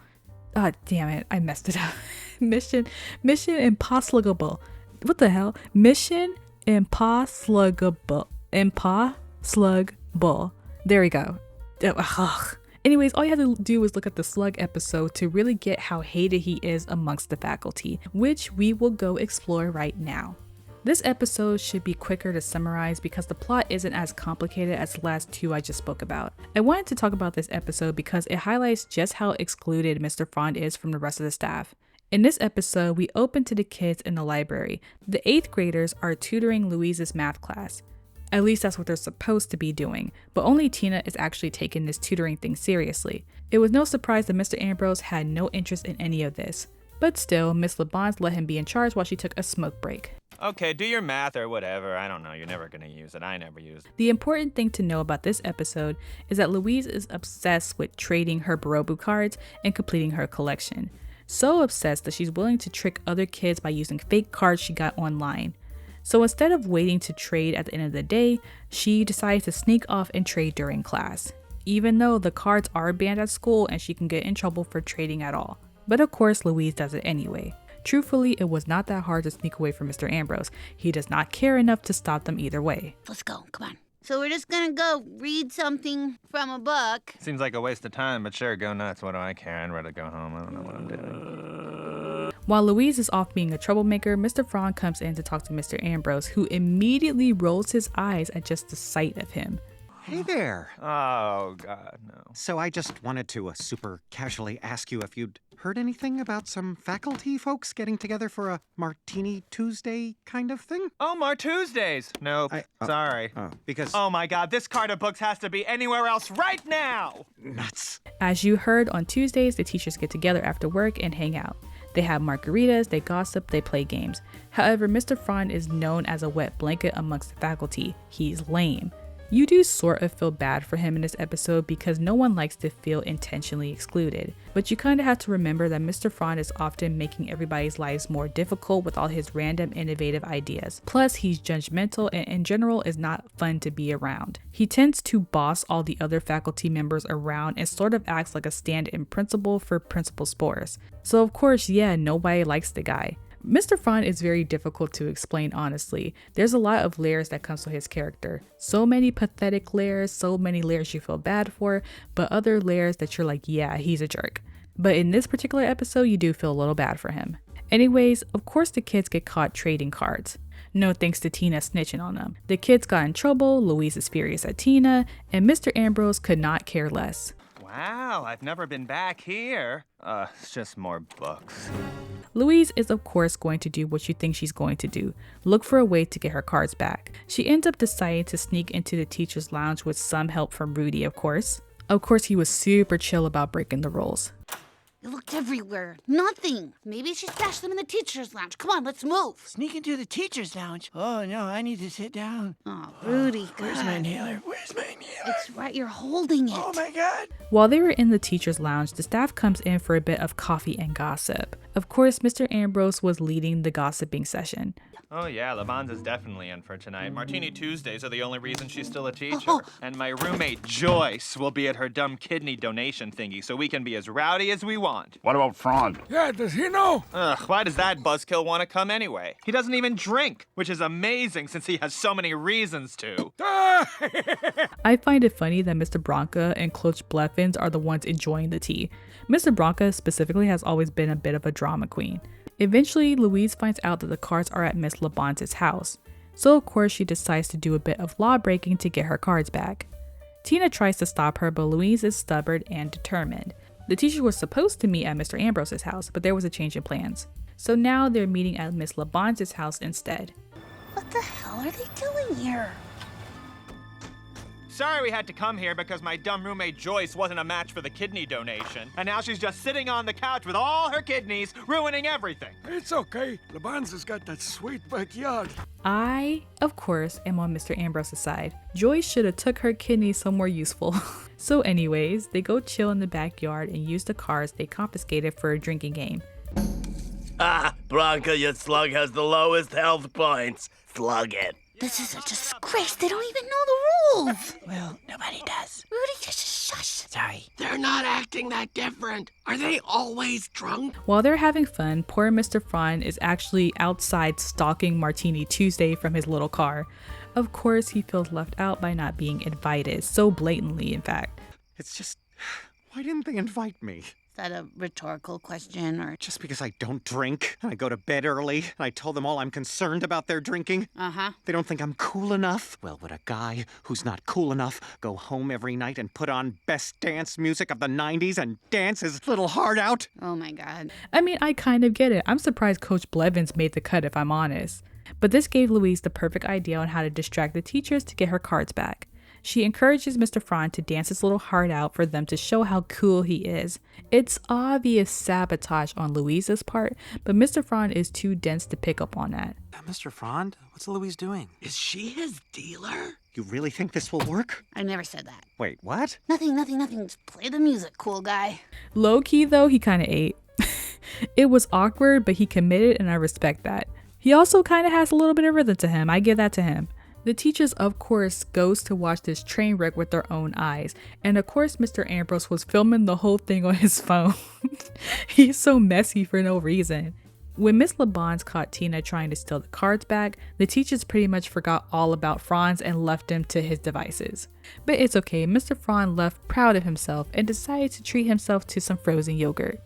Damn it, I messed it up. Mission Impossible. What the hell? Mission Impossible. There we go. Ugh. Anyways, all you have to do is look at the Slug episode to really get how hated he is amongst the faculty, which we will go explore right now. This episode should be quicker to summarize because the plot isn't as complicated as the last 2 I just spoke about. I wanted to talk about this episode because it highlights just how excluded Mr. Front is from the rest of the staff. In this episode, we open to the kids in the library. The 8th graders are tutoring Louise's math class. At least that's what they're supposed to be doing, but only Tina is actually taking this tutoring thing seriously. It was no surprise that Mr. Ambrose had no interest in any of this. But still, Miss LeBonce let him be in charge while she took a smoke break. Okay, do your math or whatever. I don't know. You're never going to use it. I never use it. The important thing to know about this episode is that Louise is obsessed with trading her Borobu cards and completing her collection. So obsessed that she's willing to trick other kids by using fake cards she got online. So instead of waiting to trade at the end of the day, she decides to sneak off and trade during class, even though the cards are banned at school and she can get in trouble for trading at all. But of course, Louise does it anyway. Truthfully, it was not that hard to sneak away from Mr. Ambrose. He does not care enough to stop them either way. Let's go, come on. So we're just gonna go read something from a book. Seems like a waste of time, but sure, go nuts. What do I care? I'd rather go home. I don't know what I'm doing. While Louise is off being a troublemaker, Mr. Front comes in to talk to Mr. Ambrose, who immediately rolls his eyes at just the sight of him. Hey there. Oh, God, no. So I just wanted to super casually ask you if you'd heard anything about some faculty folks getting together for a Martini Tuesday kind of thing? Oh, Mar Tuesdays. Nope. Sorry. Because... Oh, my God. This cart of books has to be anywhere else right now. Nuts. As you heard, on Tuesdays, the teachers get together after work and hang out. They have margaritas, they gossip, they play games. However, Mr. Front is known as a wet blanket amongst the faculty. He's lame. You do sort of feel bad for him in this episode because no one likes to feel intentionally excluded. But you kind of have to remember that Mr. Front is often making everybody's lives more difficult with all his random innovative ideas. Plus, he's judgmental and in general is not fun to be around. He tends to boss all the other faculty members around and sort of acts like a stand-in principal for Principal Spores. So of course, yeah, nobody likes the guy. Mr. Front is very difficult to explain honestly. There's a lot of layers that comes to his character. So many pathetic layers, so many layers you feel bad for, but other layers that you're like, yeah, he's a jerk. But in this particular episode, you do feel a little bad for him. Anyways, of course the kids get caught trading cards. No thanks to Tina snitching on them. The kids got in trouble, Louise is furious at Tina, and Mr. Ambrose could not care less. Wow, I've never been back here. It's just more books. Louise is of course going to do what you think she's going to do, look for a way to get her cards back. She ends up deciding to sneak into the teacher's lounge with some help from Rudy, of course. Of course, he was super chill about breaking the rules. You looked everywhere. Nothing. Maybe she stashed them in the teacher's lounge. Come on, let's move. Sneak into the teacher's lounge? Oh, no, I need to sit down. Oh, Rudy. Where's my inhaler? Where's my inhaler? It's right, you're holding it. Oh, my God. While they were in the teacher's lounge, the staff comes in for a bit of coffee and gossip. Of course, Mr. Ambrose was leading the gossiping session. Oh yeah, LeBon's is definitely in for tonight. Martini Tuesdays are the only reason she's still a teacher. And my roommate Joyce will be at her dumb kidney donation thingy, so we can be as rowdy as we want. What about Frond? Yeah, does he know? Ugh, why does that buzzkill want to come anyway? He doesn't even drink, which is amazing since he has so many reasons to. I find it funny that Mr. Bronca and Coach Bleffins are the ones enjoying the tea. Mr. Bronca specifically has always been a bit of a drama queen. Eventually, Louise finds out that the cards are at Miss LeBon's house, so of course she decides to do a bit of law breaking to get her cards back. Tina tries to stop her, but Louise is stubborn and determined. The teacher was supposed to meet at Mr. Ambrose's house, but there was a change in plans. So now they're meeting at Miss LeBon's house instead. What the hell are they doing here? Sorry we had to come here because my dumb roommate Joyce wasn't a match for the kidney donation. And now she's just sitting on the couch with all her kidneys, ruining everything. It's okay. LeBon's has got that sweet backyard. I, of course, am on Mr. Ambrose's side. Joyce should have took her kidneys somewhere useful. So anyways, they go chill in the backyard and use the cards they confiscated for a drinking game. Ah, Bronca, your slug has the lowest health points. Slug it. This is a disgrace. They don't even know the rules. Well, nobody does. Rudy, just shush. Sorry. They're not acting that different. Are they always drunk? While they're having fun, poor Mr. Frond is actually outside stalking Martini Tuesday from his little car. Of course, he feels left out by not being invited, so blatantly, in fact. It's just, why didn't they invite me? Is that a rhetorical question or? Just because I don't drink, and I go to bed early, and I told them all I'm concerned about their drinking? Uh-huh. They don't think I'm cool enough? Well, would a guy who's not cool enough go home every night and put on best dance music of the 90s and dance his little heart out? Oh my God. I mean, I kind of get it. I'm surprised Coach Blevins made the cut, if I'm honest. But this gave Louise the perfect idea on how to distract the teachers to get her cards back. She encourages Mr. Frond to dance his little heart out for them to show how cool he is. It's obvious sabotage on Louise's part, but Mr. Frond is too dense to pick up on that. Mr. Frond, what's Louise doing? Is she his dealer? You really think this will work? I never said that. Wait, what? Nothing. Just play the music, cool guy. Low-key though, he kind of ate. It was awkward, but he committed and I respect that. He also kind of has a little bit of rhythm to him. I give that to him. The teachers, of course, goes to watch this train wreck with their own eyes. And of course, Mr. Ambrose was filming the whole thing on his phone. He's so messy for no reason. When Miss LeBon's caught Tina trying to steal the cards back, the teachers pretty much forgot all about Franz and left him to his devices. But it's okay, Mr. Frond left proud of himself and decided to treat himself to some frozen yogurt.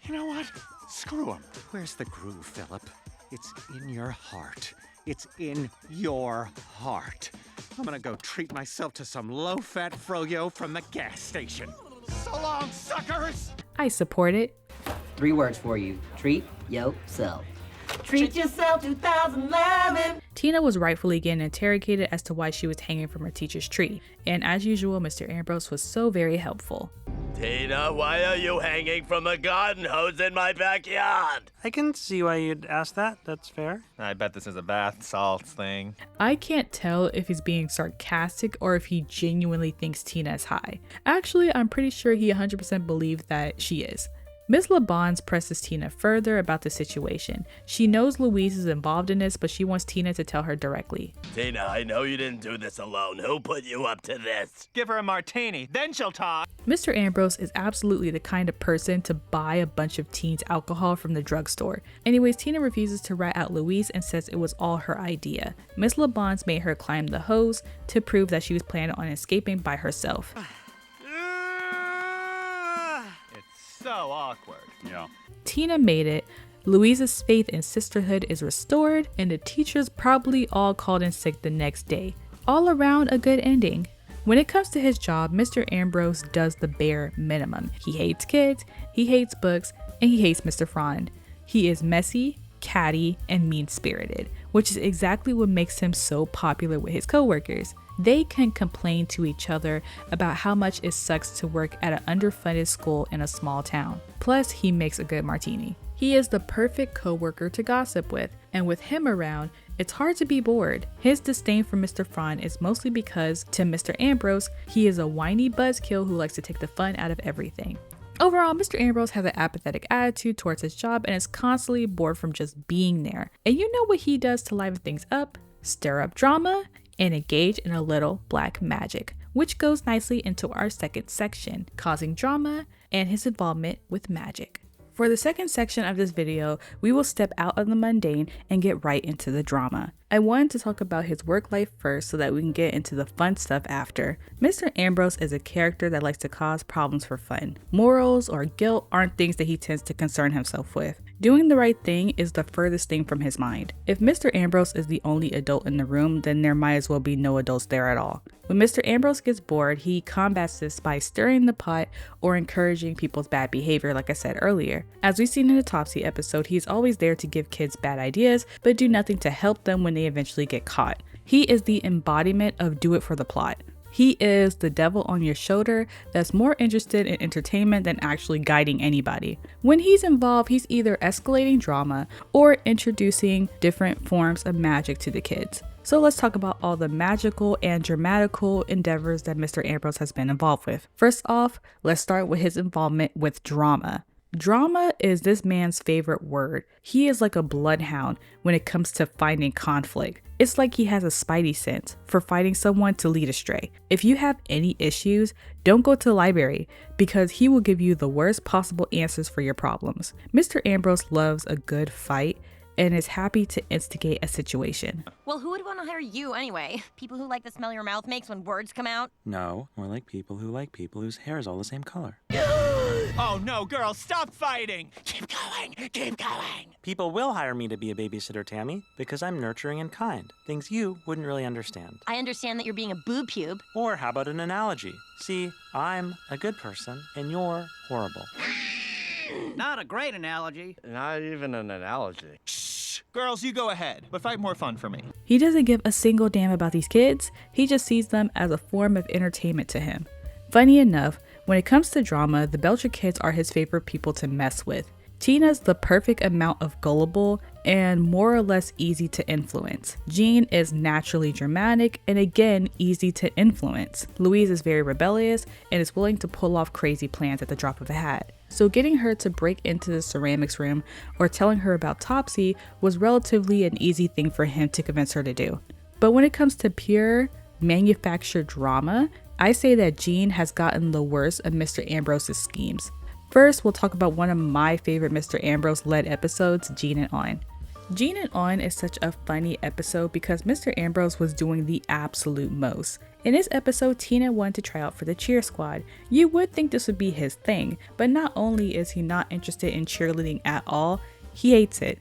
You know what? Screw him. Where's the groove, Philip? It's in your heart. It's in your heart. I'm gonna go treat myself to some low-fat froyo from the gas station. So long, suckers! I support it. 3 words for you. Treat yourself. Treat yourself 2011. Tina was rightfully getting interrogated as to why she was hanging from her teacher's tree. And as usual, Mr. Ambrose was so very helpful. Tina, why are you hanging from a garden hose in my backyard? I can see why you'd ask that. That's fair. I bet this is a bath salts thing. I can't tell if he's being sarcastic or if he genuinely thinks Tina is high. Actually, I'm pretty sure he 100% believes that she is. Miss LeBon's presses Tina further about the situation. She knows Louise is involved in this, but she wants Tina to tell her directly. Tina, I know you didn't do this alone. Who put you up to this? Give her a martini, then she'll talk. Mr. Ambrose is absolutely the kind of person to buy a bunch of teens' alcohol from the drugstore. Anyways, Tina refuses to rat out Louise and says it was all her idea. Miss LeBon's made her climb the hose to prove that she was planning on escaping by herself. So awkward. Yeah. Tina made it. Louise's faith in sisterhood is restored, and the teachers probably all called in sick the next day. All around a good ending. When it comes to his job, Mr. Ambrose does the bare minimum. He hates kids, he hates books, and he hates Mr. Frond. He is messy, catty, and mean-spirited, which is exactly what makes him so popular with his coworkers. They can complain to each other about how much it sucks to work at an underfunded school in a small town. Plus, he makes a good martini. He is the perfect coworker to gossip with, and with him around, it's hard to be bored. His disdain for Mr. Fron is mostly because, to Mr. Ambrose, he is a whiny buzzkill who likes to take the fun out of everything. Overall, Mr. Ambrose has an apathetic attitude towards his job and is constantly bored from just being there. And you know what he does to liven things up? Stir up drama and engage in a little black magic, which goes nicely into our second section, causing drama and his involvement with magic. For the second section of this video, we will step out of the mundane and get right into the drama. I wanted to talk about his work life first so that we can get into the fun stuff after. Mr. Ambrose is a character that likes to cause problems for fun. Morals or guilt aren't things that he tends to concern himself with. Doing the right thing is the furthest thing from his mind. If Mr. Ambrose is the only adult in the room, then there might as well be no adults there at all. When Mr. Ambrose gets bored, he combats this by stirring the pot or encouraging people's bad behavior, like I said earlier. As we've seen in the Topsy episode, he's always there to give kids bad ideas, but do nothing to help them when they eventually get caught. He is the embodiment of do it for the plot. He is the devil on your shoulder that's more interested in entertainment than actually guiding anybody. When he's involved, he's either escalating drama or introducing different forms of magic to the kids. So let's talk about all the magical and dramatical endeavors that Mr. Ambrose has been involved with. First off, let's start with his involvement with drama. Drama is this man's favorite word. He is like a bloodhound when it comes to finding conflict. It's like he has a spidey sense for fighting someone to lead astray. If you have any issues, don't go to the library because he will give you the worst possible answers for your problems. Mr. Ambrose loves a good fight and is happy to instigate a situation. Well, who would want to hire you anyway? People who like the smell your mouth makes when words come out? No, more like people whose hair is all the same color. Oh no, girls, stop fighting! Keep going, keep going. People will hire me to be a babysitter, Tammy, because I'm nurturing and kind. Things you wouldn't really understand. I understand that you're being a boob pube. Or how about an analogy? See, I'm a good person and you're horrible. Not a great analogy. Not even an analogy. Shh! Girls, you go ahead, but fight more fun for me. He doesn't give a single damn about these kids. He just sees them as a form of entertainment to him. Funny enough, when it comes to drama, the Belcher kids are his favorite people to mess with. Tina's the perfect amount of gullible and more or less easy to influence. Jean is naturally dramatic and again easy to influence. Louise is very rebellious and is willing to pull off crazy plans at the drop of a hat. So getting her to break into the ceramics room or telling her about Topsy was relatively an easy thing for him to convince her to do. But when it comes to pure manufactured drama, I say that Jean has gotten the worst of Mr. Ambrose's schemes. First, we'll talk about one of my favorite Mr. Ambrose-led episodes, Jean and On. Jean and On is such a funny episode because Mr. Ambrose was doing the absolute most. In this episode, Tina wanted to try out for the cheer squad. You would think this would be his thing, but not only is he not interested in cheerleading at all, he hates it.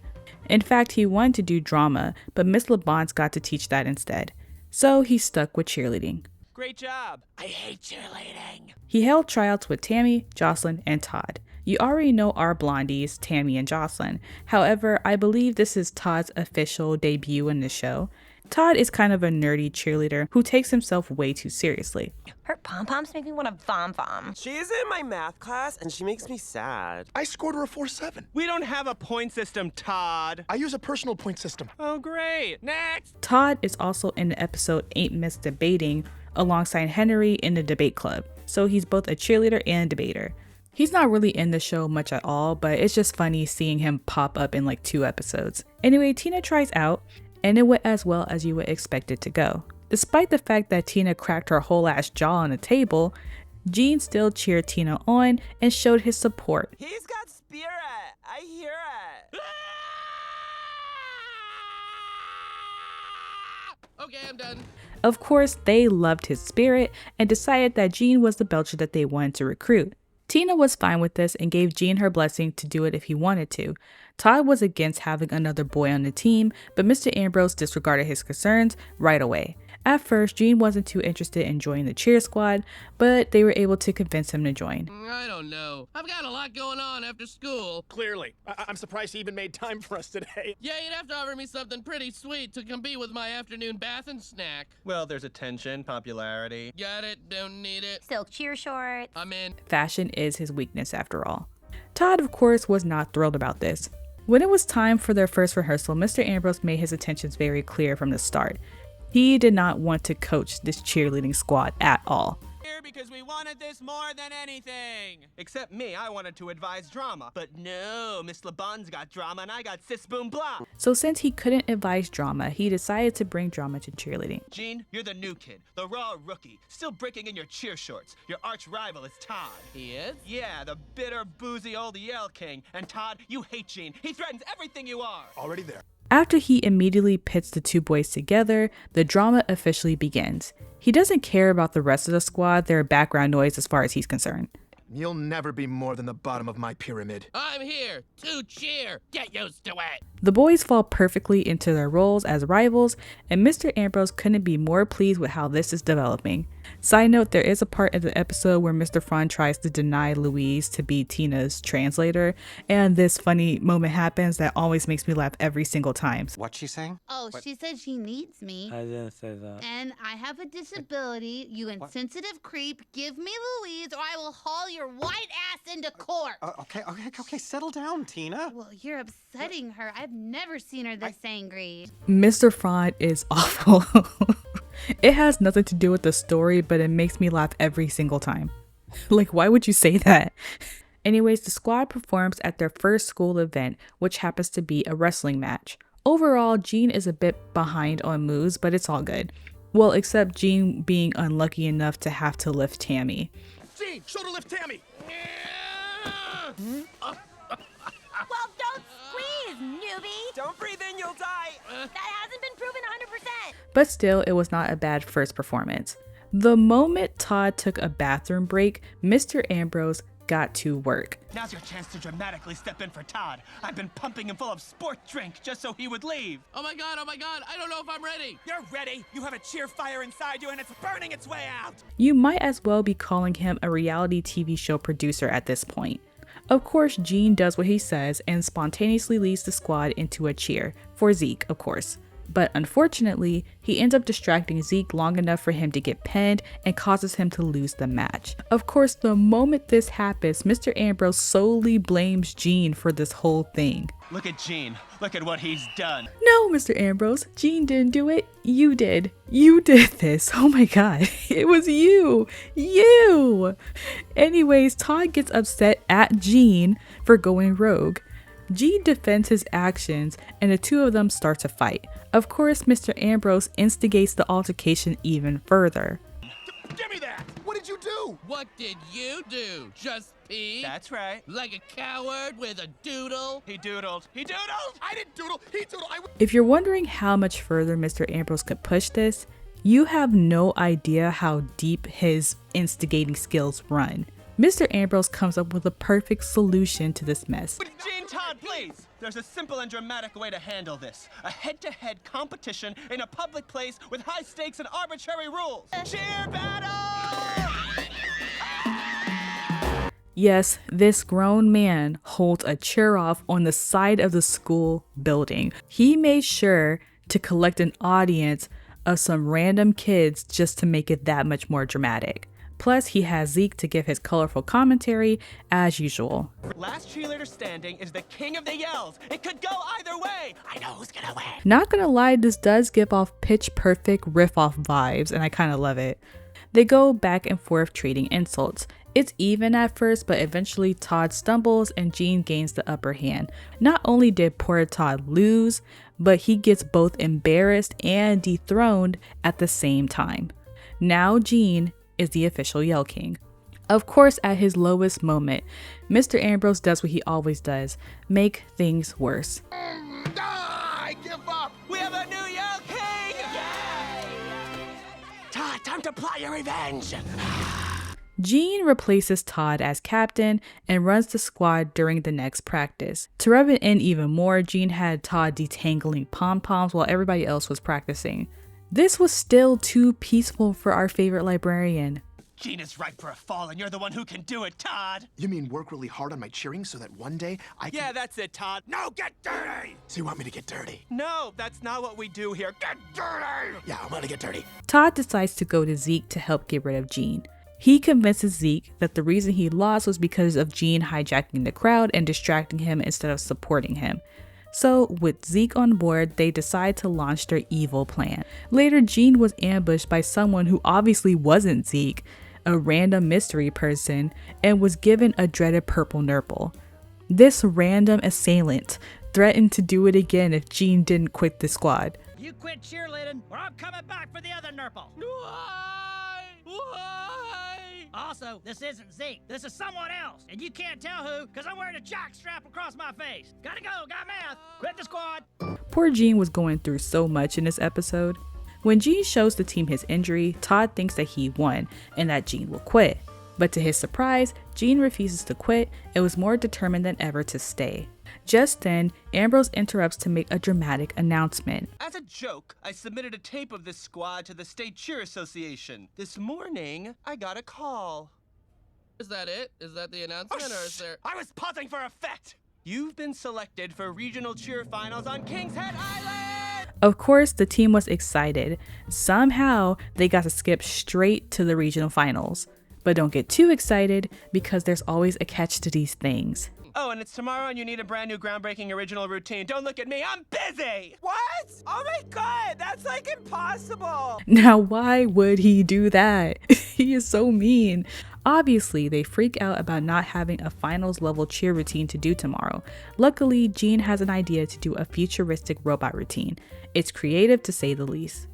In fact, he wanted to do drama, but Miss LeBonce got to teach that instead. So he stuck with cheerleading. Great job! I hate cheerleading. He held tryouts with Tammy, Jocelyn, and Todd. You already know our blondies, Tammy and Jocelyn. However, I believe this is Todd's official debut in the show. Todd is kind of a nerdy cheerleader who takes himself way too seriously. Her pom-poms make me want to vom-vom. She is in my math class, and she makes me sad. I scored her a 4.7. We don't have a point system, Todd. I use a personal point system. Oh, great. Next! Todd is also in the episode Ain't Miss Debating alongside Henry in the debate club. So he's both a cheerleader and debater. He's not really in the show much at all, but it's just funny seeing him pop up in like 2 episodes. Anyway, Tina tries out, and it went as well as you would expect it to go. Despite the fact that Tina cracked her whole ass jaw on the table, Jean still cheered Tina on and showed his support. He's got spirit. I hear it. Okay, I'm done. Of course, they loved his spirit and decided that Jean was the Belcher that they wanted to recruit. Tina was fine with this and gave Jean her blessing to do it if he wanted to. Todd was against having another boy on the team, but Mr. Ambrose disregarded his concerns right away. At first, Gene wasn't too interested in joining the cheer squad, but they were able to convince him to join. I don't know. I've got a lot going on after school. Clearly. I'm surprised he even made time for us today. Yeah, you'd have to offer me something pretty sweet to compete with my afternoon bath and snack. Well, there's attention, popularity. Got it, don't need it. Silk cheer shorts. I'm in. Fashion is his weakness after all. Todd, of course, was not thrilled about this. When it was time for their first rehearsal, Mr. Ambrose made his intentions very clear from the start. He did not want to coach this cheerleading squad at all. Here because we wanted this more than anything. Except me, I wanted to advise drama. But no, Miss LeBon's got drama and I got cis boom blah. So since he couldn't advise drama, he decided to bring drama to cheerleading. Gene, you're the new kid, the raw rookie, still breaking in your cheer shorts. Your arch rival is Todd. He is? Yeah, the bitter, boozy old Yell King. And Todd, you hate Gene. He threatens everything you are. Already there. After he immediately pits the two boys together, the drama officially begins. He doesn't care about the rest of the squad, they're background noise as far as he's concerned. You'll never be more than the bottom of my pyramid. I'm here to cheer. Get used to it. The boys fall perfectly into their roles as rivals, and Mr. Ambrose couldn't be more pleased with how this is developing. Side note, there is a part of the episode where Mr. Franz tries to deny Louise to be Tina's translator, and this funny moment happens that always makes me laugh every single time. What's she saying? Oh, she said she needs me. I didn't say that. And I have a disability. You insensitive creep. Give me Louise or I will haul your white ass into court. Okay, settle down, Tina. Well, you're upsetting her. I've never seen her this angry. Mr. Franz is awful. It has nothing to do with the story, but it makes me laugh every single time. Like, why would you say that? Anyways, the squad performs at their first school event, which happens to be a wrestling match. Overall, Gene is a bit behind on moves, but it's all good. Well, except Gene being unlucky enough to have to lift Tammy. Gene, shoulder lift Tammy. Well, don't squeeze, newbie. Don't breathe in, you'll die. That hasn't been proven 100%. But still, it was not a bad first performance. The moment Todd took a bathroom break, Mr. Ambrose got to work. Now's your chance to dramatically step in for Todd. I've been pumping him full of sport drink just so he would leave. Oh my god, I don't know if I'm ready. You're ready. You have a cheer fire inside you and it's burning its way out. You might as well be calling him a reality TV show producer at this point. Of course, Gene does what he says and spontaneously leads the squad into a cheer, for Zeke, of course. But unfortunately, he ends up distracting Zeke long enough for him to get pinned and causes him to lose the match. Of course, the moment this happens, Mr. Ambrose solely blames Gene for this whole thing. Look at Gene. Look at what he's done. No, Mr. Ambrose, Gene didn't do it. You did. You did this. Oh my god. It was you. You. Anyways, Todd gets upset at Gene for going rogue. Gene defends his actions and the two of them start to fight. Of course, Mr. Ambrose instigates the altercation even further. Give me that. What did you do? What did you do? Just pee? That's right. Like a coward with a doodle? He doodled. He doodled! I didn't doodle. He doodled. If you're wondering how much further Mr. Ambrose could push this, you have no idea how deep his instigating skills run. Mr. Ambrose comes up with a perfect solution to this mess. Gene, Todd, please! There's a simple and dramatic way to handle this. A head-to-head competition in a public place with high stakes and arbitrary rules. Cheer battle! Yes, this grown man holds a cheer-off on the side of the school building. He made sure to collect an audience of some random kids just to make it that much more dramatic. Plus, he has Zeke to give his colorful commentary as usual. Last cheerleader standing is the king of the yells. It could go either way. I know who's gonna win. Not gonna lie, this does give off Pitch Perfect riff-off vibes, and I kind of love it. They go back and forth trading insults. It's even at first, but eventually Todd stumbles and Gene gains the upper hand. Not only did poor Todd lose, but he gets both embarrassed and dethroned at the same time. Now Gene is the official Yell King. Of course, at his lowest moment, Mr. Ambrose does what he always does, make things worse. I give up. We have a new Yell King! Todd, time to plot your revenge. Gene replaces Todd as captain and runs the squad during the next practice. To rub it in even more, Gene had Todd detangling pom-poms while everybody else was practicing. This was still too peaceful for our favorite librarian. Gene is ripe for a fall, and you're the one who can do it, Todd. You mean work really hard on my cheering so that one day I can... Yeah, that's it, Todd. No, get dirty! So you want me to get dirty? No, that's not what we do here. Get dirty! Yeah, I want to get dirty. Todd decides to go to Zeke to help get rid of Gene. He convinces Zeke that the reason he lost was because of Gene hijacking the crowd and distracting him instead of supporting him. So, with Zeke on board, they decide to launch their evil plan. Later, Gene was ambushed by someone who obviously wasn't Zeke, a random mystery person, and was given a dreaded purple nurple. This random assailant threatened to do it again if Gene didn't quit the squad. You quit cheerleading, or I'm coming back for the other nurple. Why? Also, this isn't Zeke. This is someone else. And you can't tell who, because I'm wearing a jock strap across my face. Gotta go, got math. Quit the squad. Poor Gene was going through so much in this episode. When Gene shows the team his injury, Todd thinks that he won and that Gene will quit. But to his surprise, Gene refuses to quit and was more determined than ever to stay. Just then, Ambrose interrupts to make a dramatic announcement. As a joke, I submitted a tape of this squad to the State Cheer Association. This morning, I got a call. Is that it? Is that the announcement, or is there... I was pausing for effect! You've been selected for Regional Cheer Finals on King's Head Island! Of course, the team was excited. Somehow, they got to skip straight to the regional finals. But don't get too excited, because there's always a catch to these things. Oh, and it's tomorrow and you need a brand new groundbreaking original routine. Don't look at me, I'm busy! What? Oh my god, that's like impossible! Now, why would he do that? He is so mean. Obviously, they freak out about not having a finals level cheer routine to do tomorrow. Luckily, Gene has an idea to do a futuristic robot routine. It's creative to say the least.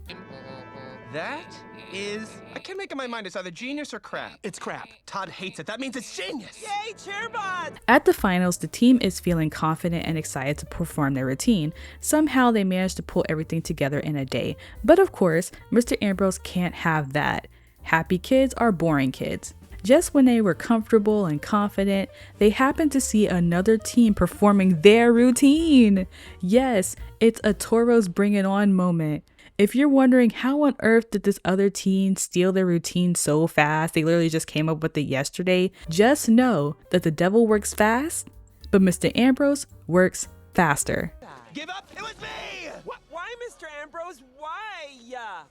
That is... I can't make up my mind. It's either genius or crap. It's crap. Todd hates it. That means it's genius. Yay, Cheerbot! At the finals, the team is feeling confident and excited to perform their routine. Somehow, they manage to pull everything together in a day. But of course, Mr. Ambrose can't have that. Happy kids are boring kids. Just when they were comfortable and confident, they happened to see another team performing their routine. Yes, it's a Toro's Bring It On moment. If you're wondering how on earth did this other team steal their routine so fast, they literally just came up with it yesterday, just know that the devil works fast, but Mr. Ambrose works faster. Give up? It was me! Why, Mr. Ambrose? Why?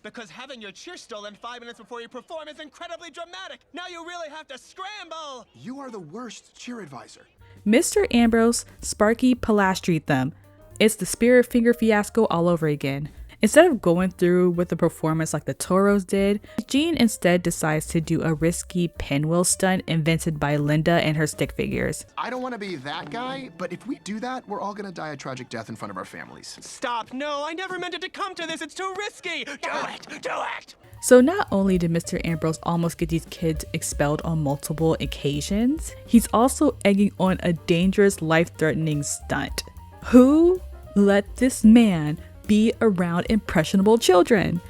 Because having your cheer stolen 5 minutes before you perform is incredibly dramatic. Now you really have to scramble. You are the worst cheer advisor. Mr. Ambrose Sparky Pilastri them. It's the Spirit Finger fiasco all over again. Instead of going through with the performance like the Toros did, Gene instead decides to do a risky pinwheel stunt invented by Linda and her stick figures. I don't want to be that guy, but if we do that, we're all going to die a tragic death in front of our families. Stop. No, I never meant it to come to this. It's too risky. Do it. Do it. So not only did Mr. Ambrose almost get these kids expelled on multiple occasions, he's also egging on a dangerous, life-threatening stunt. Who let this man be around impressionable children?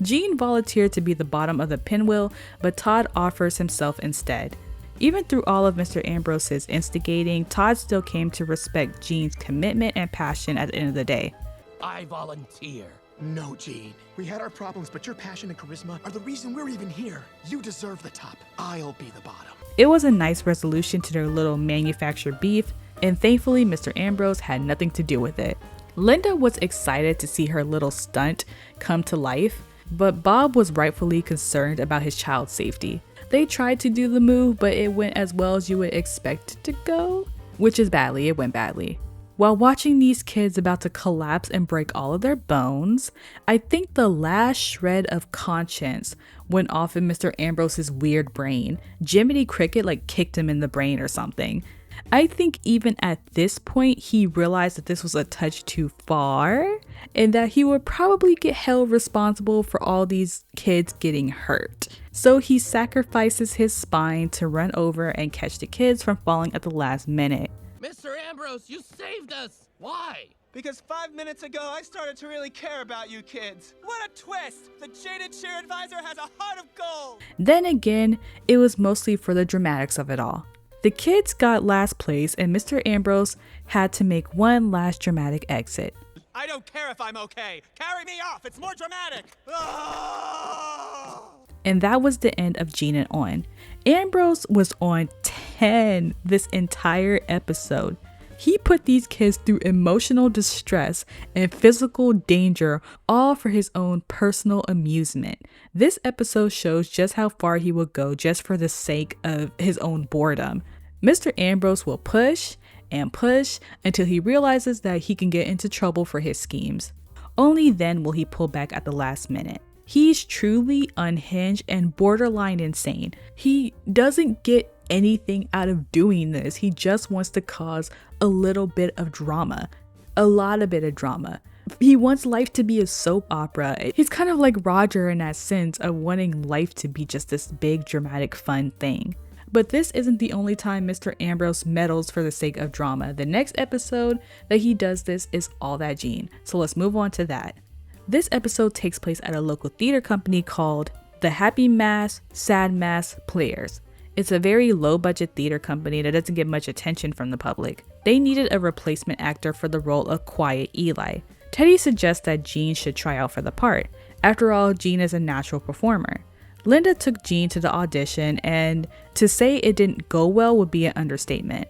Gene volunteered to be the bottom of the pinwheel, but Todd offers himself instead. Even through all of Mr. Ambrose's instigating, Todd still came to respect Gene's commitment and passion at the end of the day. I volunteer. No, Gene. We had our problems, but your passion and charisma are the reason we're even here. You deserve the top. I'll be the bottom. It was a nice resolution to their little manufactured beef, and thankfully Mr. Ambrose had nothing to do with it. Linda was excited to see her little stunt come to life, but Bob was rightfully concerned about his child's safety. They tried to do the move, but it went as well as you would expect it to go, which is badly. It went badly. While watching these kids about to collapse and break all of their bones, I think the last shred of conscience went off in Mr. Ambrose's weird brain. Jiminy Cricket kicked him in the brain or something. I think even at this point, he realized that this was a touch too far and that he would probably get held responsible for all these kids getting hurt. So he sacrifices his spine to run over and catch the kids from falling at the last minute. Mr. Ambrose, you saved us! Why? Because 5 minutes ago, I started to really care about you kids. What a twist! The jaded cheer advisor has a heart of gold! Then again, it was mostly for the dramatics of it all. The kids got last place and Mr. Ambrose had to make one last dramatic exit. I don't care if I'm okay. Carry me off. It's more dramatic. And that was the end of Gene and On. Ambrose was on 10 this entire episode. He put these kids through emotional distress and physical danger, all for his own personal amusement. This episode shows just how far he will go just for the sake of his own boredom. Mr. Ambrose will push and push until he realizes that he can get into trouble for his schemes. Only then will he pull back at the last minute. He's truly unhinged and borderline insane. He doesn't get anything out of doing this. He just wants to cause a little bit of drama, a lot of bit of drama. He wants life to be a soap opera. He's kind of like Roger in that sense of wanting life to be just this big, dramatic, fun thing. But this isn't the only time Mr. Ambrose meddles for the sake of drama. The next episode that he does this is All That Gene. So let's move on to that. This episode takes place at a local theater company called the Happy Mass, Sad Mass Players. It's a very low budget theater company that doesn't get much attention from the public. They needed a replacement actor for the role of Quiet Eli. Teddy suggests that Gene should try out for the part. After all, Gene is a natural performer. Linda took Gene to the audition, and to say it didn't go well would be an understatement.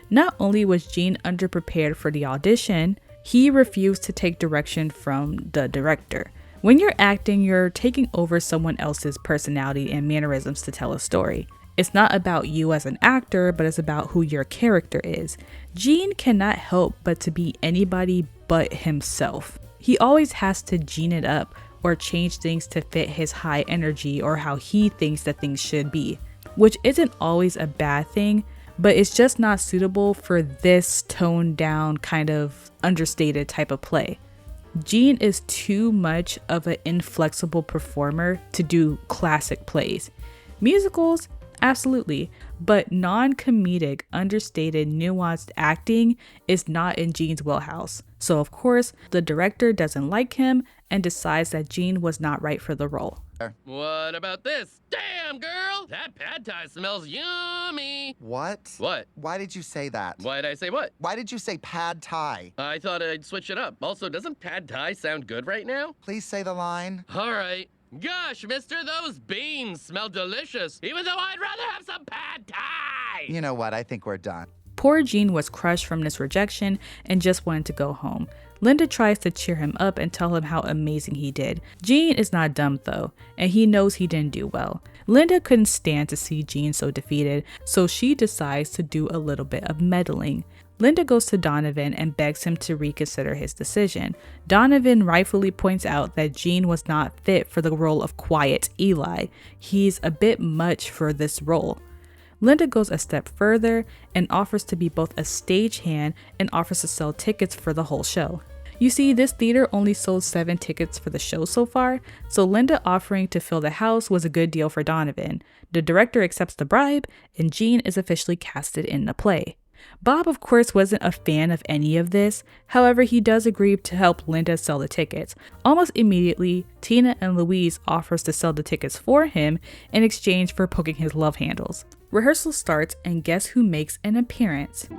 Not only was Gene underprepared for the audition, he refused to take direction from the director. When you're acting, you're taking over someone else's personality and mannerisms to tell a story. It's not about you as an actor, but it's about who your character is. Gene cannot help but to be anybody but himself. He always has to gene it up or change things to fit his high energy or how he thinks that things should be, which isn't always a bad thing, but it's just not suitable for this toned down kind of understated type of play. Gene is too much of an inflexible performer to do classic plays. Musicals, absolutely, but non-comedic, understated, nuanced acting is not in Gene's wheelhouse. So of course, the director doesn't like him and decides that Gene was not right for the role. What about this? Damn, girl! That pad thai smells yummy! What? What? Why did you say that? Why did I say what? Why did you say pad thai? I thought I'd switch it up. Also, doesn't pad thai sound good right now? Please say the line. All right. Gosh, mister, those beans smell delicious, even though I'd rather have some pad thai! You know what? I think we're done. Poor Gene was crushed from this rejection and just wanted to go home. Linda tries to cheer him up and tell him how amazing he did. Gene is not dumb though, and he knows he didn't do well. Linda couldn't stand to see Gene so defeated, so she decides to do a little bit of meddling. Linda goes to Donovan and begs him to reconsider his decision. Donovan rightfully points out that Gene was not fit for the role of Quiet Eli. He's a bit much for this role. Linda goes a step further and offers to be both a stagehand and offers to sell tickets for the whole show. You see, this theater only sold 7 tickets for the show so far, so Linda offering to fill the house was a good deal for Donovan. The director accepts the bribe, and Gene is officially casted in the play. Bob, of course, wasn't a fan of any of this. However, he does agree to help Linda sell the tickets. Almost immediately, Tina and Louise offers to sell the tickets for him in exchange for poking his love handles. Rehearsal starts, and guess who makes an appearance?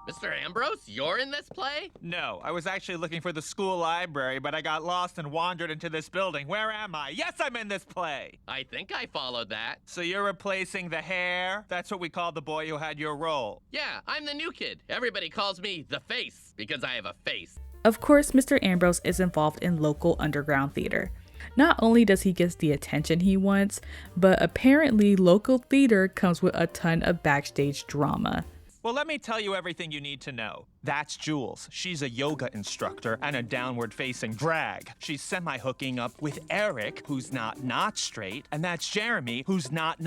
Mr. Ambrose, you're in this play? No, I was actually looking for the school library, but I got lost and wandered into this building. Where am I? Yes, I'm in this play! I think I followed that. So you're replacing the hair? That's what we call the boy who had your role. Yeah, I'm the new kid. Everybody calls me the face because I have a face. Of course, Mr. Ambrose is involved in local underground theater. Not only does he get the attention he wants, but apparently local theater comes with a ton of backstage drama. Well, let me tell you everything you need to know. That's Jules. She's a yoga instructor and a downward-facing drag. She's semi-hooking up with Eric, who's not straight, and that's Jeremy, who's not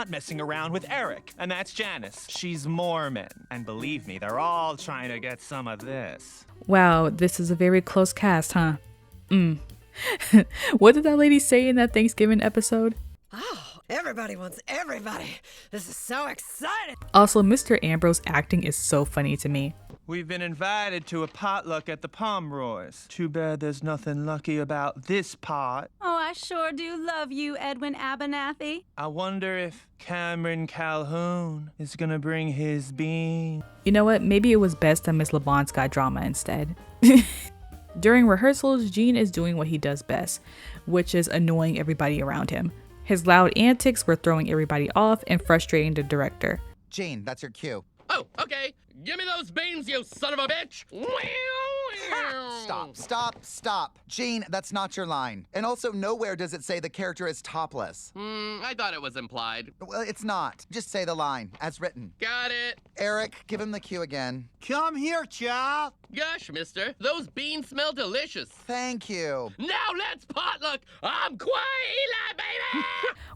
messing around with Eric, and that's Janice. She's Mormon, and believe me, they're all trying to get some of this. Wow, this is a very close cast, huh? What did that lady say in that Thanksgiving episode? Oh, Everybody wants everybody. This is so exciting. Also, Mr. Ambrose acting is so funny to me. We've been invited to a potluck at the Pomeroys. Too bad there's nothing lucky about this pot. Oh, I sure do love you, Edwin Abernathy. I wonder if Cameron Calhoun is gonna bring his bean. You know what? Maybe it was best that Miss LeBon's got drama instead. During rehearsals, Gene is doing what he does best, which is annoying everybody around him. His loud antics were throwing everybody off and frustrating the director. Gene, that's your cue. Oh, okay. Give me those beans, you son of a bitch! Stop. Gene, that's not your line. And also, nowhere does it say the character is topless. I thought it was implied. Well, it's not. Just say the line, as written. Got it. Eric, give him the cue again. Come here, child. Gosh, mister, those beans smell delicious. Thank you. Now let's potluck. I'm Quaila, baby!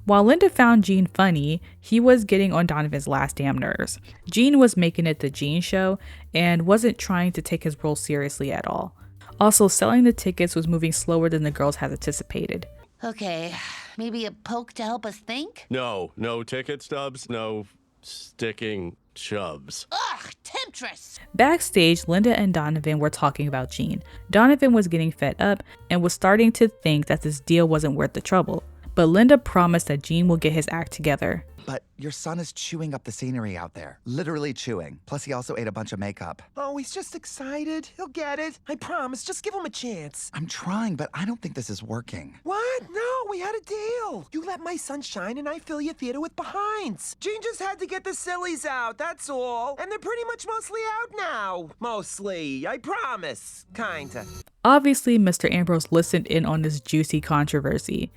While Linda found Gene funny, he was getting on Donovan's last damn nerves. Gene was making it the Gene show and wasn't trying to take his role seriously at all. Also, selling the tickets was moving slower than the girls had anticipated. Okay, maybe a poke to help us think? No ticket stubs, no sticking shoves. Ugh, temptress! Backstage, Linda and Donovan were talking about Gene. Donovan was getting fed up and was starting to think that this deal wasn't worth the trouble. But Linda promised that Gene will get his act together. But your son is chewing up the scenery out there. Literally chewing. Plus, he also ate a bunch of makeup. Oh, he's just excited. He'll get it. I promise. Just give him a chance. I'm trying, but I don't think this is working. What? No, we had a deal. You let my son shine and I fill your theater with behinds. Gene just had to get the sillies out, that's all. And they're pretty much mostly out now. Mostly, I promise. Kinda. Obviously, Mr. Ambrose listened in on this juicy controversy.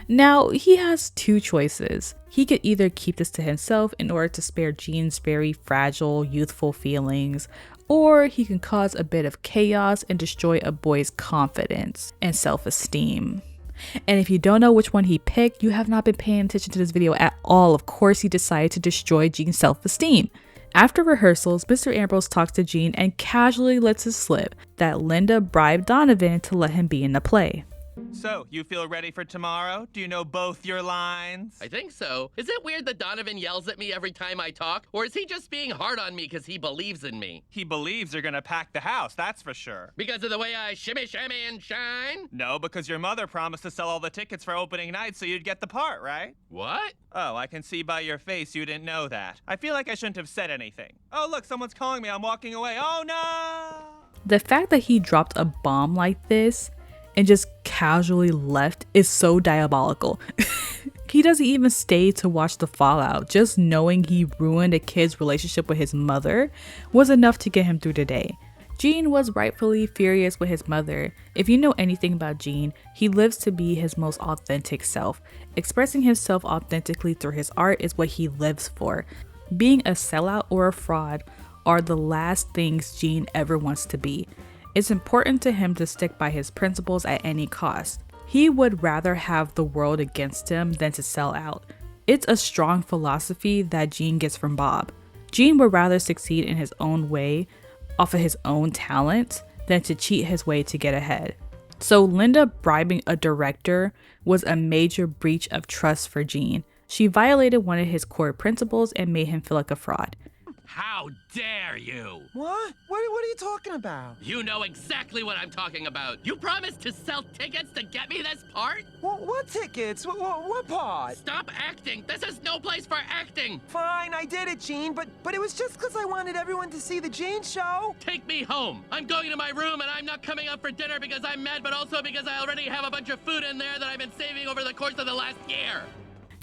Now, he has two choices. He could either keep this to himself in order to spare Gene's very fragile, youthful feelings, or he can cause a bit of chaos and destroy a boy's confidence and self-esteem. And if you don't know which one he picked, you have not been paying attention to this video at all. Of course, he decided to destroy Gene's self-esteem. After rehearsals, Mr. Ambrose talks to Gene and casually lets it slip that Linda bribed Donovan to let him be in the play. So, you feel ready for tomorrow? Do you know both your lines? I think so. Is it weird that Donovan yells at me every time I talk? Or is he just being hard on me because he believes in me? He believes you're gonna pack the house, that's for sure. Because of the way I shimmy, shimmy, and shine? No, because your mother promised to sell all the tickets for opening night so you'd get the part, right? What? Oh, I can see by your face you didn't know that. I feel like I shouldn't have said anything. Oh, look, someone's calling me. I'm walking away. Oh, no! The fact that he dropped a bomb like this and just casually left is so diabolical. He doesn't even stay to watch the fallout. Just knowing he ruined a kid's relationship with his mother was enough to get him through the day. Gene was rightfully furious with his mother. If you know anything about Gene, he lives to be his most authentic self. Expressing himself authentically through his art is what he lives for. Being a sellout or a fraud are the last things Gene ever wants to be. It's important to him to stick by his principles at any cost. He would rather have the world against him than to sell out. It's a strong philosophy that Gene gets from Bob. Gene would rather succeed in his own way, off of his own talent, than to cheat his way to get ahead. So Linda bribing a director was a major breach of trust for Gene. She violated one of his core principles and made him feel like a fraud. How dare you? What? What are you talking about? You know exactly what I'm talking about. You promised to sell tickets to get me this part? What tickets? What part? Stop acting. This is no place for acting. Fine, I did it, Gene, but it was just because I wanted everyone to see the Gene show. Take me home. I'm going to my room and I'm not coming up for dinner because I'm mad, but also because I already have a bunch of food in there that I've been saving over the course of the last year.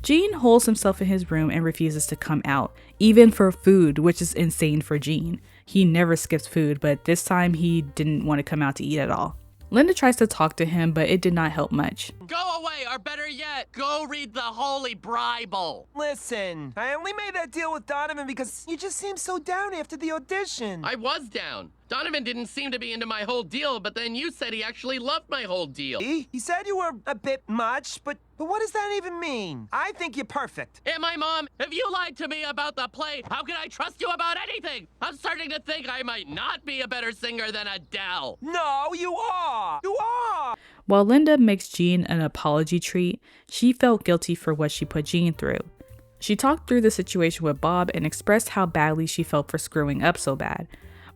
Gene holds himself in his room and refuses to come out, even for food, which is insane for Gene. He never skips food, but this time he didn't want to come out to eat at all. Linda tries to talk to him, but it did not help much. Go away, or better yet, go read the Holy Bible. Listen, I only made that deal with Donovan because you just seemed so down after the audition. I was down. Donovan didn't seem to be into my whole deal, but then you said he actually loved my whole deal. He said you were a bit much, but what does that even mean? I think you're perfect. And my mom, if you lied to me about the play, how can I trust you about anything? I'm starting to think I might not be a better singer than Adele. No, you are. You are. While Linda makes Gene an apology treat, she felt guilty for what she put Jean through. She talked through the situation with Bob and expressed how badly she felt for screwing up so bad.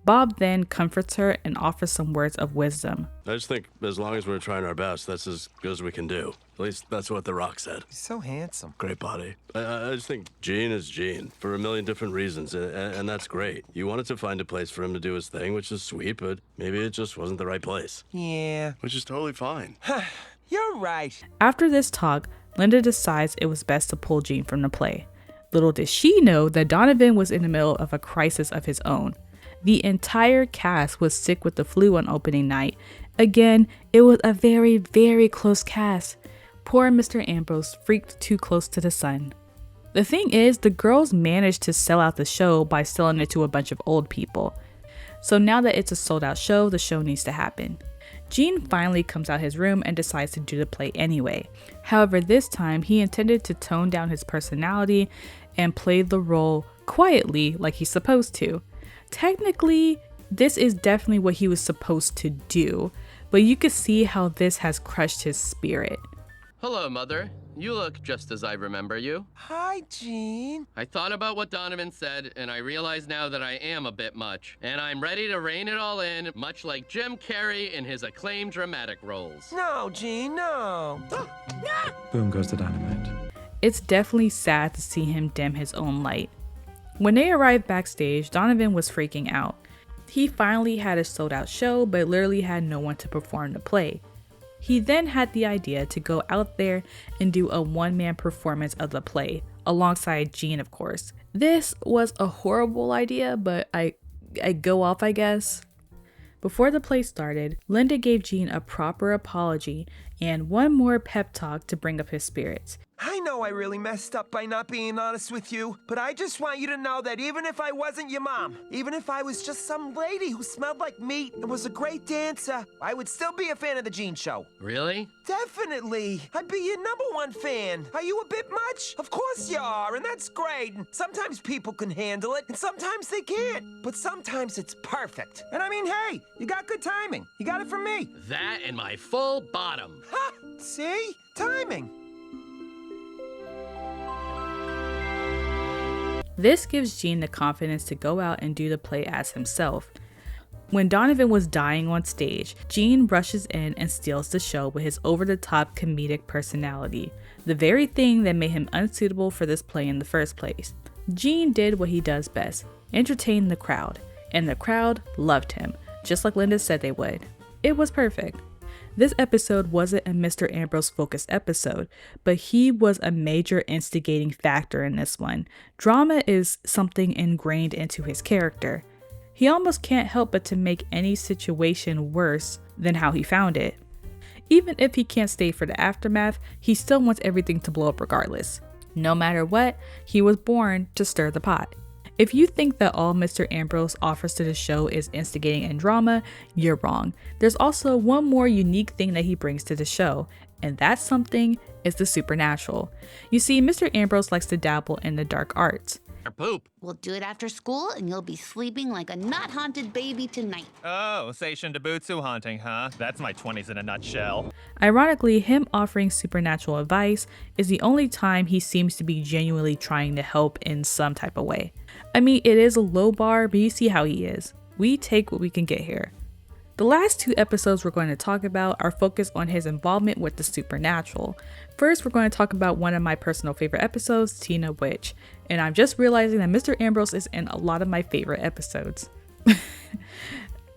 Bob then comforts her and offers some words of wisdom. I just think as long as we're trying our best, that's as good as we can do. At least that's what The Rock said. He's so handsome. Great body. I just think Gene is Gene for a million different reasons, and that's great. You wanted to find a place for him to do his thing, which is sweet, but maybe it just wasn't the right place. Yeah. Which is totally fine. You're right. After this talk, Linda decides it was best to pull Gene from the play. Little did she know that Donovan was in the middle of a crisis of his own. The entire cast was sick with the flu on opening night. Again, it was a very, very close cast. Poor Mr. Ambrose freaked too close to the sun. The thing is, the girls managed to sell out the show by selling it to a bunch of old people. So now that it's a sold out show, the show needs to happen. Gene finally comes out his room and decides to do the play anyway. However, this time he intended to tone down his personality and play the role quietly like he's supposed to. Technically, this is definitely what he was supposed to do, but you could see how this has crushed his spirit. Hello, Mother. You look just as I remember you. Hi, Gene. I thought about what Donovan said, and I realize now that I am a bit much. And I'm ready to rein it all in, much like Jim Carrey in his acclaimed dramatic roles. No, Gene, no. Boom goes the dynamite. It's definitely sad to see him dim his own light. When they arrived backstage, Donovan was freaking out. He finally had a sold out show, but literally had no one to perform the play. He then had the idea to go out there and do a one-man performance of the play, alongside Gene, of course. This was a horrible idea, but I go off, I guess. Before the play started, Linda gave Gene a proper apology and one more pep talk to bring up his spirits. I know I really messed up by not being honest with you, but I just want you to know that even if I wasn't your mom, even if I was just some lady who smelled like meat and was a great dancer, I would still be a fan of the Gene Show. Really? Definitely. I'd be your #1 fan. Are you a bit much? Of course you are, and that's great. Sometimes people can handle it, and sometimes they can't. But sometimes it's perfect. And I mean, hey, you got good timing. You got it from me. That and my full bottom. Ha! See? Timing. This gives Gene the confidence to go out and do the play as himself. When Donovan was dying on stage, Gene rushes in and steals the show with his over-the-top comedic personality, the very thing that made him unsuitable for this play in the first place. Gene did what he does best, entertain the crowd, and the crowd loved him, just like Linda said they would. It was perfect. This episode wasn't a Mr. Ambrose focused episode, but he was a major instigating factor in this one. Drama is something ingrained into his character. He almost can't help but to make any situation worse than how he found it. Even if he can't stay for the aftermath, he still wants everything to blow up regardless. No matter what, he was born to stir the pot. If you think that all Mr. Ambrose offers to the show is instigating and drama, you're wrong. There's also one more unique thing that he brings to the show, and that something is the supernatural. You see, Mr. Ambrose likes to dabble in the dark arts. Or poop. We'll do it after school, and you'll be sleeping like a not-haunted baby tonight. Oh, Seishun Dobutsu haunting, huh? That's my 20s in a nutshell. Ironically, him offering supernatural advice is the only time he seems to be genuinely trying to help in some type of way. I mean, it is a low bar, but you see how he is. We take what we can get here. The last 2 episodes we're going to talk about are focused on his involvement with the supernatural. First, we're going to talk about one of my personal favorite episodes, Tina Witch. And I'm just realizing that Mr. Ambrose is in a lot of my favorite episodes.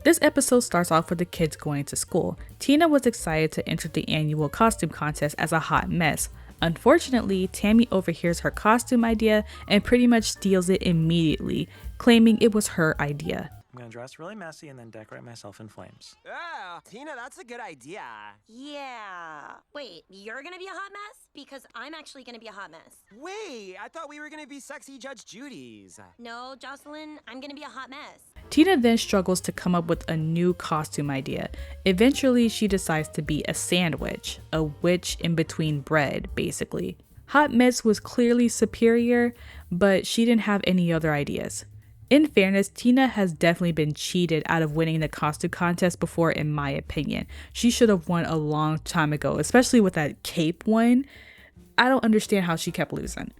This episode starts off with the kids going to school. Tina was excited to enter the annual costume contest as a hot mess. Unfortunately, Tammy overhears her costume idea and pretty much steals it immediately, claiming it was her idea. I'm gonna dress really messy and then decorate myself in flames. Yeah, Tina, that's a good idea. Yeah. Wait, you're gonna be a hot mess? Because I'm actually gonna be a hot mess. Wait, I thought we were gonna be sexy Judge Judy's. No, Jocelyn, I'm gonna be a hot mess. Tina then struggles to come up with a new costume idea. Eventually, she decides to be a sandwich, a witch in between bread, basically. Hot mess was clearly superior, but she didn't have any other ideas. In fairness, Tina has definitely been cheated out of winning the costume contest before, in my opinion. She should have won a long time ago, especially with that cape one. I don't understand how she kept losing.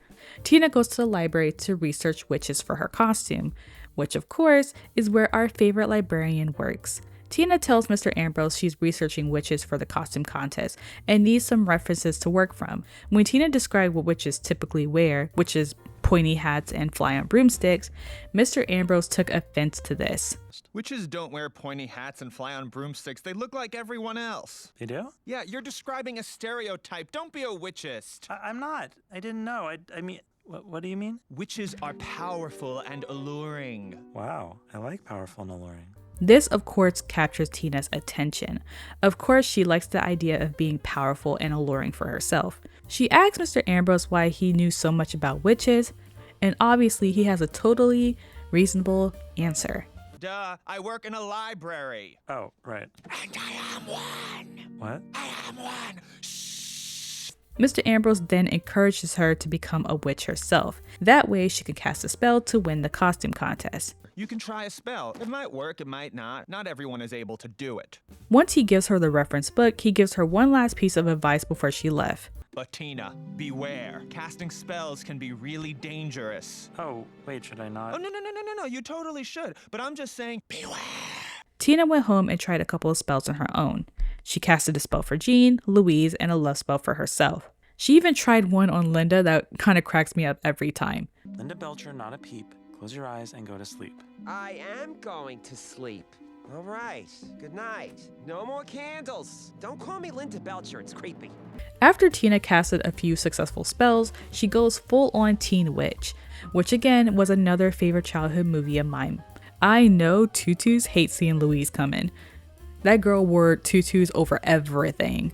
Tina goes to the library to research witches for her costume, which of course is where our favorite librarian works. Tina tells Mr. Ambrose she's researching witches for the costume contest and needs some references to work from. When Tina described what witches typically wear, which is pointy hats and fly on broomsticks, Mr. Ambrose took offense to this. Witches don't wear pointy hats and fly on broomsticks. They look like everyone else. They do? Yeah, you're describing a stereotype. Don't be a witchist. I'm not. I didn't know. I mean, what do you mean? Witches are powerful and alluring. Wow, I like powerful and alluring. This, of course, captures Tina's attention. Of course, she likes the idea of being powerful and alluring for herself. She asks Mr. Ambrose why he knew so much about witches, and obviously he has a totally reasonable answer. Duh, I work in a library. Oh, right. And I am one. What? I am one. Mr. Ambrose then encourages her to become a witch herself. That way she can cast a spell to win the costume contest. You can try a spell. It might work, it might not. Not everyone is able to do it. Once he gives her the reference book, he gives her one last piece of advice before she left. But Tina, beware. Casting spells can be really dangerous. Oh, wait, should I not? Oh, no, you totally should. But I'm just saying, beware. Tina went home and tried a couple of spells on her own. She casted a spell for Jean, Louise, and a love spell for herself. She even tried one on Linda that kind of cracks me up every time. Linda Belcher, not a peep. Close your eyes and go to sleep. I am going to sleep. All right. Good night. No more candles. Don't call me Linda Belcher. It's creepy. After Tina casted a few successful spells, she goes full on Teen Witch, which again was another favorite childhood movie of mine. I know tutus hate seeing Louise coming. That girl wore tutus over everything.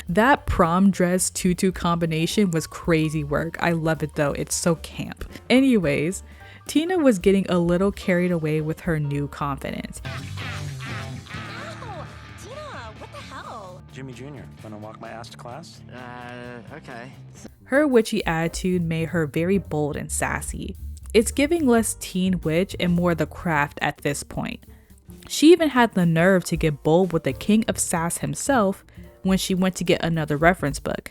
That prom dress tutu combination was crazy work. I love it though, it's so camp. Anyways, Tina was getting a little carried away with her new confidence. Ow! Tina, what the hell? Jimmy Jr., wanna walk my ass to class? Okay. Her witchy attitude made her very bold and sassy. It's giving less Teen Witch and more The Craft at this point. She even had the nerve to get bold with the King of Sass himself when she went to get another reference book.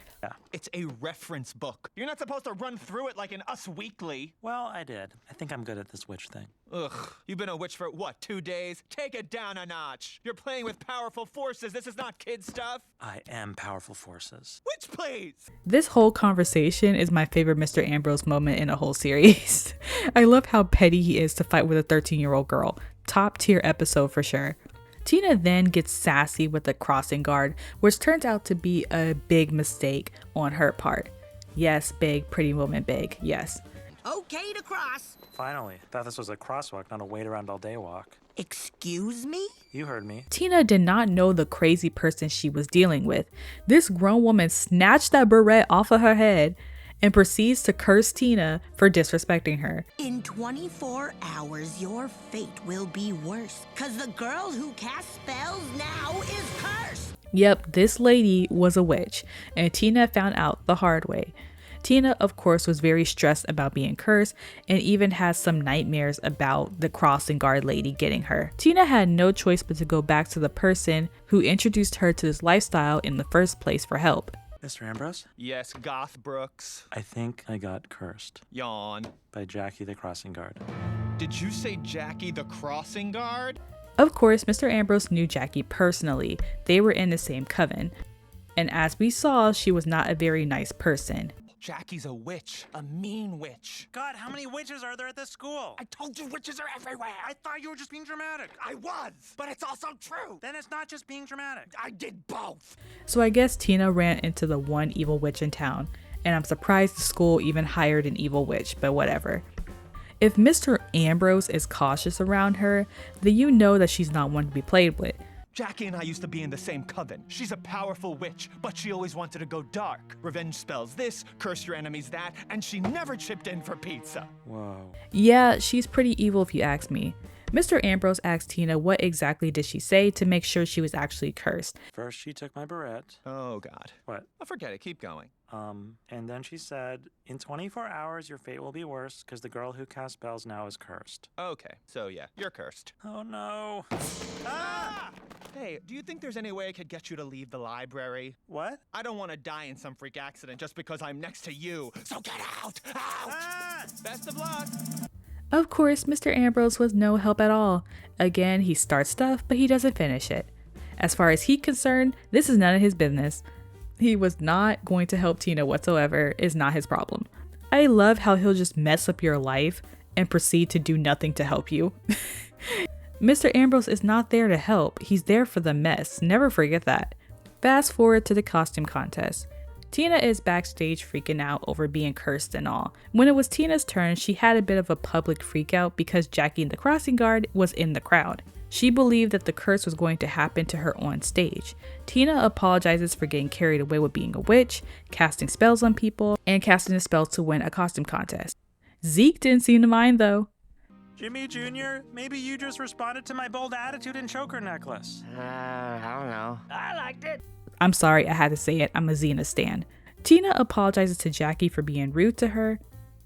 It's a reference book. You're not supposed to run through it like in Us Weekly. Well, I did. I think I'm good at this witch thing. Ugh, you've been a witch for what, 2 days? Take it down a notch. You're playing with powerful forces. This is not kid stuff. I am powerful forces. Witch, please. This whole conversation is my favorite Mr. Ambrose moment in a whole series. I love how petty he is to fight with a 13-year-old girl. Top tier episode for sure. Tina then gets sassy with the crossing guard, which turns out to be a big mistake on her part. Yes, big, pretty woman big, yes. Okay to cross. Finally, thought this was a crosswalk, not a wait around all day walk. Excuse me? You heard me. Tina did not know the crazy person she was dealing with. This grown woman snatched that beret off of her head and proceeds to curse Tina for disrespecting her. In 24 hours, your fate will be worse, cause the girl who casts spells now is cursed. Yep, this lady was a witch, and Tina found out the hard way. Tina, of course, was very stressed about being cursed and even has some nightmares about the crossing guard lady getting her. Tina had no choice but to go back to the person who introduced her to this lifestyle in the first place for help. Mr. Ambrose? Yes, Goth Brooks. I think I got cursed. Yawn. By Jackie the Crossing Guard. Did you say Jackie the Crossing Guard? Of course, Mr. Ambrose knew Jackie personally. They were in the same coven. And as we saw, she was not a very nice person. Jackie's a witch, a mean witch. God, how many witches are there at this school? I told you witches are everywhere. I thought you were just being dramatic. I was, but it's also true. Then it's not just being dramatic. I did both. So I guess Tina ran into the one evil witch in town, and I'm surprised the school even hired an evil witch, but whatever. If Mr. Ambrose is cautious around her, then you know that she's not one to be played with. Jackie and I used to be in the same coven. She's a powerful witch, but she always wanted to go dark. Revenge spells this, curse your enemies that, and she never chipped in for pizza. Whoa. Yeah, she's pretty evil if you ask me. Mr. Ambrose asked Tina what exactly did she say to make sure she was actually cursed. First, she took my beret. Oh, God. What? Oh, forget it. Keep going. And then she said, in 24 hours, your fate will be worse because the girl who casts spells now is cursed. Okay, so yeah, you're cursed. Oh no. Ah! Hey, do you think there's any way I could get you to leave the library? What? I don't want to die in some freak accident just because I'm next to you. So get out! Out! Ah! Best of luck! Of course, Mr. Ambrose was no help at all. Again, he starts stuff, but he doesn't finish it. As far as he's concerned, this is none of his business. He was not going to help Tina whatsoever. It's not his problem. I love how he'll just mess up your life and proceed to do nothing to help you. Mr. Ambrose is not there to help. He's there for the mess. Never forget that. Fast forward to the costume contest. Tina is backstage freaking out over being cursed and all. When it was Tina's turn, she had a bit of a public freak out because Jackie the crossing guard was in the crowd. She believed that the curse was going to happen to her on stage. Tina apologizes for getting carried away with being a witch, casting spells on people, and casting a spell to win a costume contest. Zeke didn't seem to mind though. Jimmy Jr., maybe you just responded to my bold attitude and choker necklace. I don't know. I liked it. I'm sorry, I had to say it. I'm a Xena stan. Tina apologizes to Jackie for being rude to her,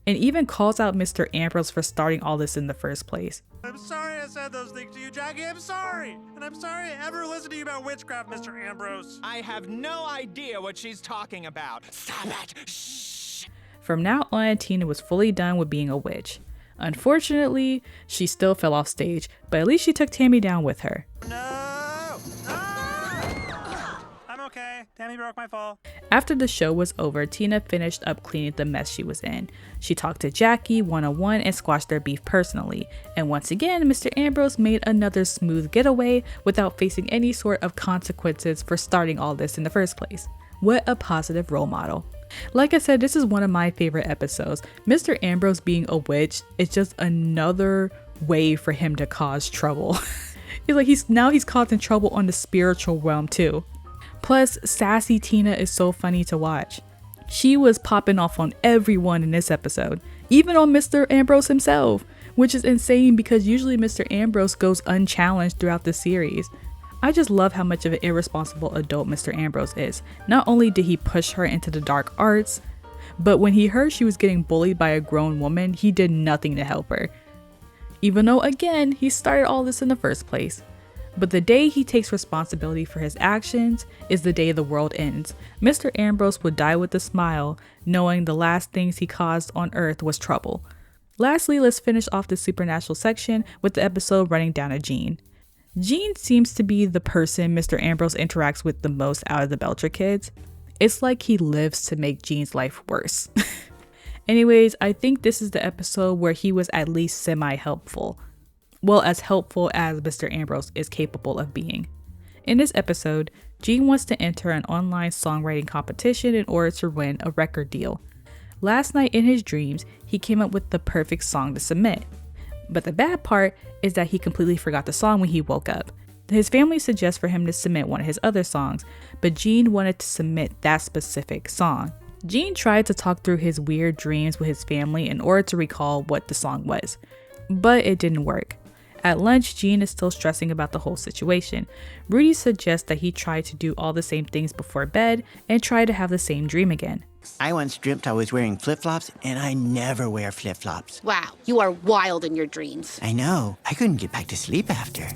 and even calls out Mr. Ambrose for starting all this in the first place. I'm sorry I said those things to you, Jackie. I'm sorry. And I'm sorry I ever listened to you about witchcraft, Mr. Ambrose. I have no idea what she's talking about. Stop it! Shh! From now on, Tina was fully done with being a witch. Unfortunately, she still fell off stage, but at least she took Tammy down with her. No! I'm okay. Tammy broke my fall. After the show was over, Tina finished up cleaning the mess she was in. She talked to Jackie one-on-one and squashed their beef personally. And once again, Mr. Ambrose made another smooth getaway without facing any sort of consequences for starting all this in the first place. What a positive role model. Like I said, this is one of my favorite episodes. Mr. Ambrose being a witch is just another way for him to cause trouble. He's causing trouble on the spiritual realm too. Plus, sassy Tina is so funny to watch. She was popping off on everyone in this episode, even on Mr. Ambrose himself, which is insane because usually Mr. Ambrose goes unchallenged throughout the series. I just love how much of an irresponsible adult Mr. Ambrose is. Not only did he push her into the dark arts, but when he heard she was getting bullied by a grown woman, he did nothing to help her. Even though, again, he started all this in the first place. But the day he takes responsibility for his actions is the day the world ends. Mr. Ambrose would die with a smile, knowing the last things he caused on Earth was trouble. Lastly, let's finish off the supernatural section with the episode running down to Jean. Jean seems to be the person Mr. Ambrose interacts with the most out of the Belcher kids. It's like he lives to make Jean's life worse. Anyways, I think this is the episode where he was at least semi-helpful. Well, as helpful as Mr. Ambrose is capable of being. In this episode, Jean wants to enter an online songwriting competition in order to win a record deal. Last night in his dreams, he came up with the perfect song to submit. But the bad part is that he completely forgot the song when he woke up. His family suggests for him to submit one of his other songs, but Jean wanted to submit that specific song. Jean tried to talk through his weird dreams with his family in order to recall what the song was, but it didn't work. At lunch, Jean is still stressing about the whole situation. Rudy suggests that he try to do all the same things before bed and try to have the same dream again. I once dreamt I was wearing flip-flops, and I never wear flip-flops. Wow, you are wild in your dreams. I know. I couldn't get back to sleep after.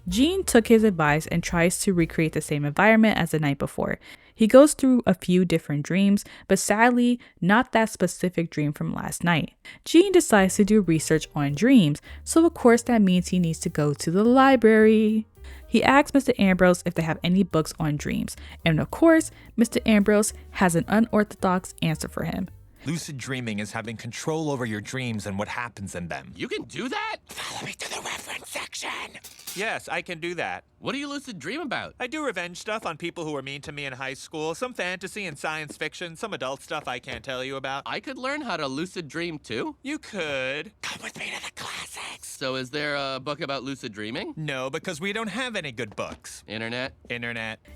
Jean took his advice and tries to recreate the same environment as the night before. He goes through a few different dreams, but sadly, not that specific dream from last night. Jean decides to do research on dreams, so of course that means he needs to go to the library. He asks Mr. Ambrose if they have any books on dreams, and of course, Mr. Ambrose has an unorthodox answer for him. Lucid dreaming is having control over your dreams and what happens in them. You can do that? Follow me to the reference section. Yes, I can do that. What do you lucid dream about? I do revenge stuff on people who were mean to me in high school, some fantasy and science fiction, some adult stuff I can't tell you about. I could learn how to lucid dream too? You could. Come with me to the classics. So is there a book about lucid dreaming? No, because we don't have any good books. Internet?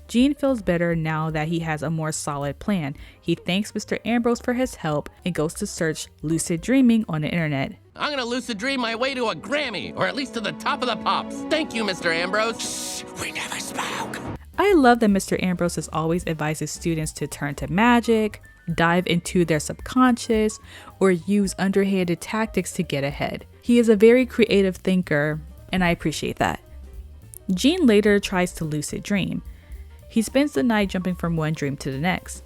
Jean feels better now that he has a more solid plan. He thanks Mr. Ambrose for his help and goes to search lucid dreaming on the internet. I'm gonna lucid dream my way to a Grammy, or at least to the top of the pops. Thank you, Mr. Ambrose. Shh, we never spoke. I love that Mr. Ambrose has always advised his students to turn to magic, dive into their subconscious, or use underhanded tactics to get ahead. He is a very creative thinker, and I appreciate that. Gene later tries to lucid dream. He spends the night jumping from one dream to the next.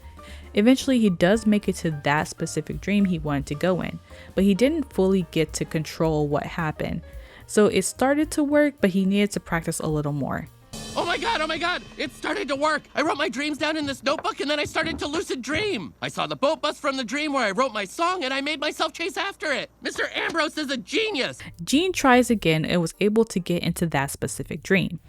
Eventually, he does make it to that specific dream he wanted to go in, but he didn't fully get to control what happened. So it started to work, but he needed to practice a little more. Oh my god, it started to work. I wrote my dreams down in this notebook and then I started to lucid dream. I saw the boat bus from the dream where I wrote my song and I made myself chase after it. Mr. Ambrose is a genius. Gene tries again and was able to get into that specific dream.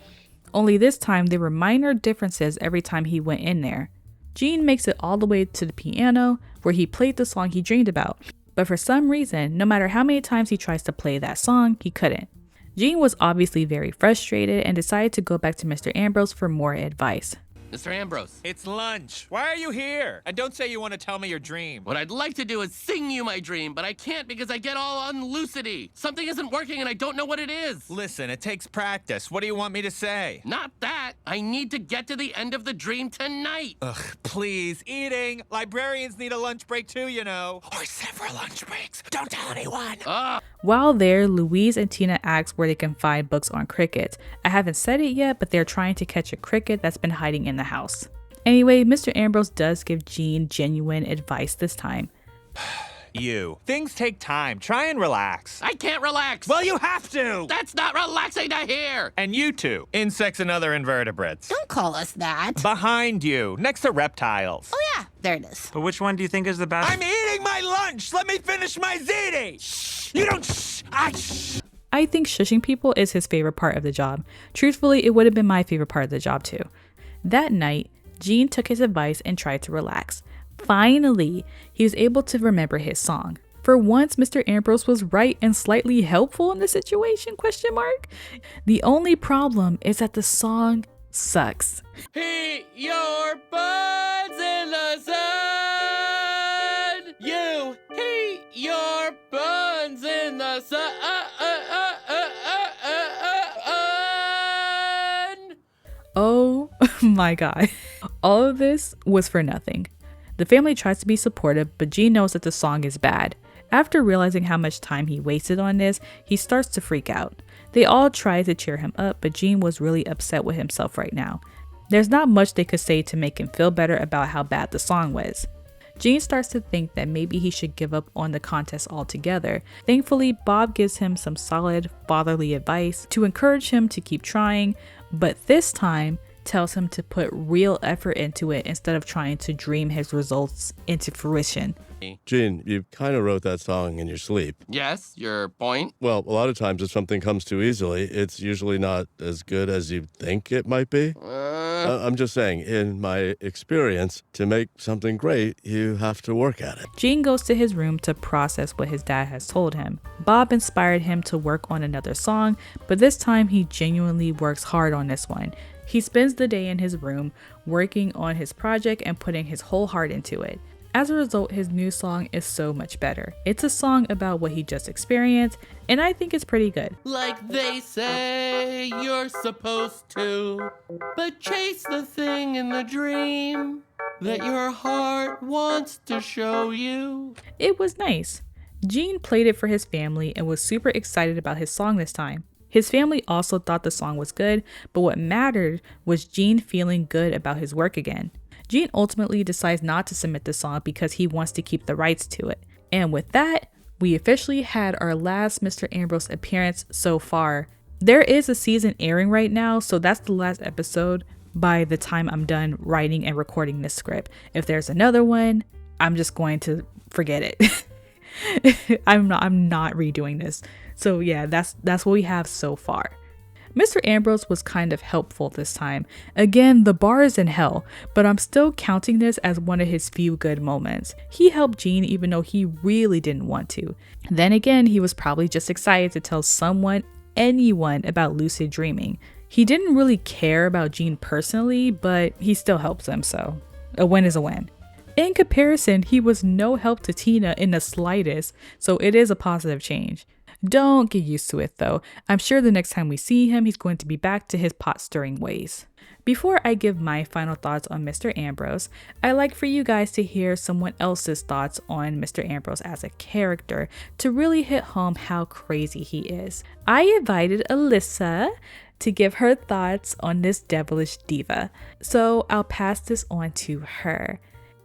Only this time there were minor differences every time he went in there. Gene makes it all the way to the piano where he played the song he dreamed about, but for some reason, no matter how many times he tries to play that song, he couldn't. Gene was obviously very frustrated and decided to go back to Mr. Ambrose for more advice. Mr. Ambrose. It's lunch. Why are you here? And don't say you want to tell me your dream. What I'd like to do is sing you my dream, but I can't because I get all unlucidity. Something isn't working and I don't know what it is. Listen, it takes practice. What do you want me to say? Not that. I need to get to the end of the dream tonight. Ugh, please. Eating. Librarians need a lunch break too, you know. Or several lunch breaks. Don't tell anyone. While there, Louise and Tina ask where they can find books on crickets. I haven't said it yet, but they're trying to catch a cricket that's been hiding in the house. Anyway, Mr. Ambrose does give Gene genuine advice this time. You. Things take time. Try and relax. I can't relax. Well, you have to. That's not relaxing to hear. And you too. Insects and other invertebrates. Don't call us that. Behind you, next to reptiles. Oh yeah, there it is. But which one do you think is the best? I'm eating my lunch. Let me finish my ziti. Shh. You don't shh. I think shushing people is his favorite part of the job. Truthfully, it would have been my favorite part of the job too. That night, Gene took his advice and tried to relax. Finally, he was able to remember his song. For once, Mr. Ambrose was right and slightly helpful in the situation, ? The only problem is that the song sucks. Heat your buds in the sun. You heat your buns in the sun. Oh my god. All of this was for nothing. The family tries to be supportive, but Gene knows that the song is bad. After realizing how much time he wasted on this, he starts to freak out. They all try to cheer him up, but Gene was really upset with himself right now. There's not much they could say to make him feel better about how bad the song was. Gene starts to think that maybe he should give up on the contest altogether. Thankfully, Bob gives him some solid fatherly advice to encourage him to keep trying, but this time tells him to put real effort into it instead of trying to dream his results into fruition. Gene, you kind of wrote that song in your sleep. Yes, your point? Well, a lot of times if something comes too easily, it's usually not as good as you think it might be. I'm just saying, in my experience, to make something great, you have to work at it. Gene goes to his room to process what his dad has told him. Bob inspired him to work on another song, but this time he genuinely works hard on this one. He spends the day in his room working on his project and putting his whole heart into it. As a result, his new song is so much better. It's a song about what he just experienced, and I think it's pretty good. Like they say you're supposed to, but chase the thing in the dream that your heart wants to show you. It was nice. Gene played it for his family and was super excited about his song this time. His family also thought the song was good, but what mattered was Gene feeling good about his work again. Gene ultimately decides not to submit the song because he wants to keep the rights to it. And with that, we officially had our last Mr. Ambrose appearance so far. There is a season airing right now, so that's the last episode by the time I'm done writing and recording this script. If there's another one, I'm just going to forget it. I'm not redoing this. So yeah, that's what we have so far. Mr. Ambrose was kind of helpful this time. Again, the bar is in hell, but I'm still counting this as one of his few good moments. He helped Gene even though he really didn't want to. Then again, he was probably just excited to tell anyone about lucid dreaming. He didn't really care about Gene personally, but he still helps him, so a win is a win. In comparison, he was no help to Tina in the slightest, so it is a positive change. Don't get used to it though. I'm sure the next time we see him, he's going to be back to his pot stirring ways. Before I give my final thoughts on Mr. Ambrose, I'd like for you guys to hear someone else's thoughts on Mr. Ambrose as a character to really hit home how crazy he is. I invited Alyssa to give her thoughts on this devilish diva, so I'll pass this on to her.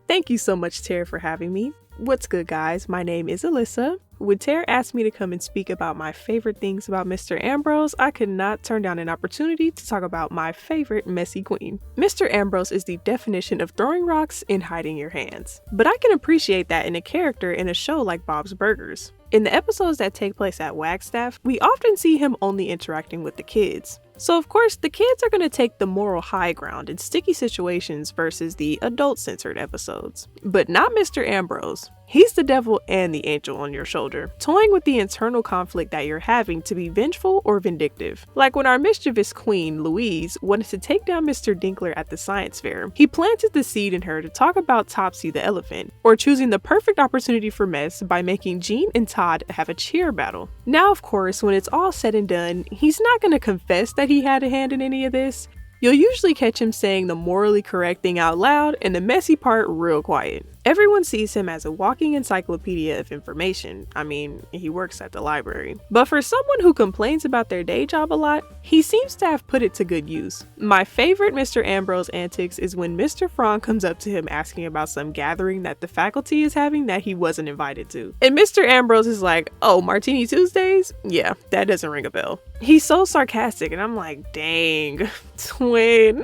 Thank you so much, Tara, for having me. What's good, guys? My name is Alyssa. When Tara asked me to come and speak about my favorite things about Mr. Ambrose, I could not turn down an opportunity to talk about my favorite messy queen. Mr. Ambrose is the definition of throwing rocks and hiding your hands. But I can appreciate that in a character in a show like Bob's Burgers. In the episodes that take place at Wagstaff, we often see him only interacting with the kids. So of course, the kids are going to take the moral high ground in sticky situations versus the adult-centered episodes. But not Mr. Ambrose. He's the devil and the angel on your shoulder, toying with the internal conflict that you're having to be vengeful or vindictive. Like when our mischievous queen, Louise, wanted to take down Mr. Dinkler at the science fair, he planted the seed in her to talk about Topsy the elephant, or choosing the perfect opportunity for mess by making Jean and Todd have a cheer battle. Now, of course, when it's all said and done, he's not going to confess that he had a hand in any of this. You'll usually catch him saying the morally correct thing out loud and the messy part real quiet. Everyone sees him as a walking encyclopedia of information. I mean, he works at the library. But for someone who complains about their day job a lot, he seems to have put it to good use. My favorite Mr. Ambrose antics is when Mr. Franck comes up to him asking about some gathering that the faculty is having that he wasn't invited to. And Mr. Ambrose is like, "Oh, Martini Tuesdays? Yeah, that doesn't ring a bell." He's so sarcastic and I'm like, dang, twin.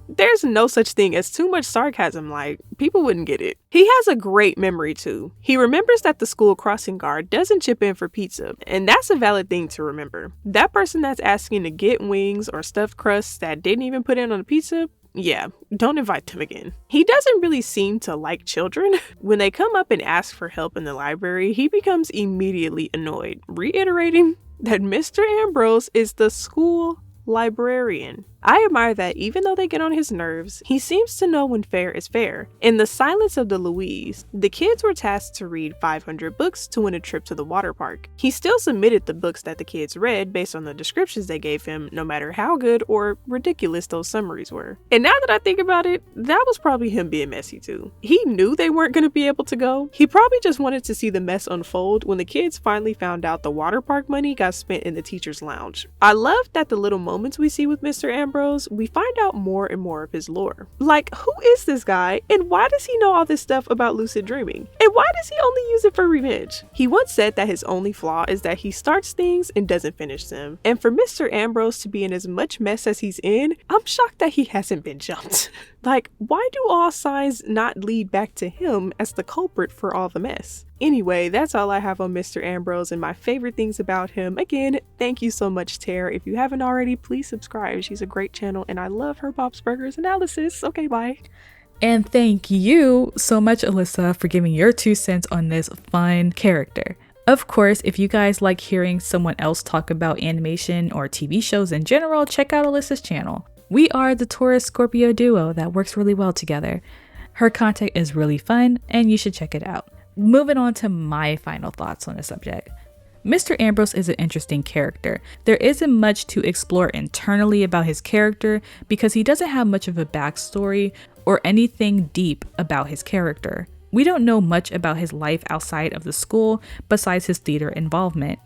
There's no such thing as too much sarcasm, like, people wouldn't get it. He has a great memory too. He remembers that the school crossing guard doesn't chip in for pizza, and that's a valid thing to remember. That person that's asking to get wings or stuffed crusts that didn't even put in on the pizza, yeah, don't invite them again. He doesn't really seem to like children. When they come up and ask for help in the library, he becomes immediately annoyed, reiterating that Mr. Ambrose is the school librarian. I admire that even though they get on his nerves, he seems to know when fair is fair. In The Silence of the Louise, the kids were tasked to read 500 books to win a trip to the water park. He still submitted the books that the kids read based on the descriptions they gave him, no matter how good or ridiculous those summaries were. And now that I think about it, that was probably him being messy too. He knew they weren't going to be able to go. He probably just wanted to see the mess unfold when the kids finally found out the water park money got spent in the teacher's lounge. I love that the little moments we see with Mr. Ambrose, we find out more and more of his lore. Like, who is this guy and why does he know all this stuff about lucid dreaming? And why does he only use it for revenge? He once said that his only flaw is that he starts things and doesn't finish them. And for Mr. Ambrose to be in as much mess as he's in, I'm shocked that he hasn't been jumped. Like, why do all signs not lead back to him as the culprit for all the mess? Anyway, that's all I have on Mr. Ambrose and my favorite things about him. Again, thank you so much, Tara. If you haven't already, please subscribe. She's a great channel and I love her Bob's Burgers analysis. Okay, bye. And thank you so much, Alyssa, for giving your 2 cents on this fun character. Of course, if you guys like hearing someone else talk about animation or TV shows in general, check out Alyssa's channel. We are the Taurus Scorpio duo that works really well together. Her content is really fun and you should check it out. Moving on to my final thoughts on the subject. Mr. Ambrose is an interesting character. There isn't much to explore internally about his character because he doesn't have much of a backstory or anything deep about his character. We don't know much about his life outside of the school besides his theater involvement.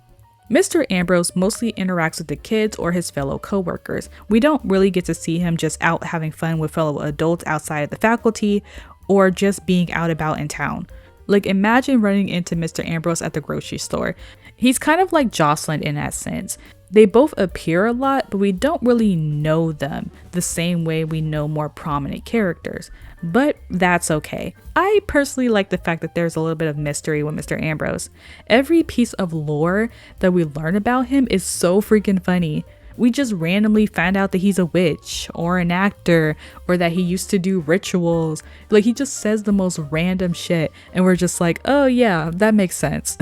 Mr. Ambrose mostly interacts with the kids or his fellow co-workers. We don't really get to see him just out having fun with fellow adults outside of the faculty or just being out about in town. Like, imagine running into Mr. Ambrose at the grocery store. He's kind of like Jocelyn in that sense. They both appear a lot, but we don't really know them the same way we know more prominent characters. But that's okay. I personally like the fact that there's a little bit of mystery with Mr. Ambrose. Every piece of lore that we learn about him is so freaking funny. We just randomly find out that he's a witch or an actor or that he used to do rituals. Like, he just says the most random shit and we're just like, oh yeah, that makes sense.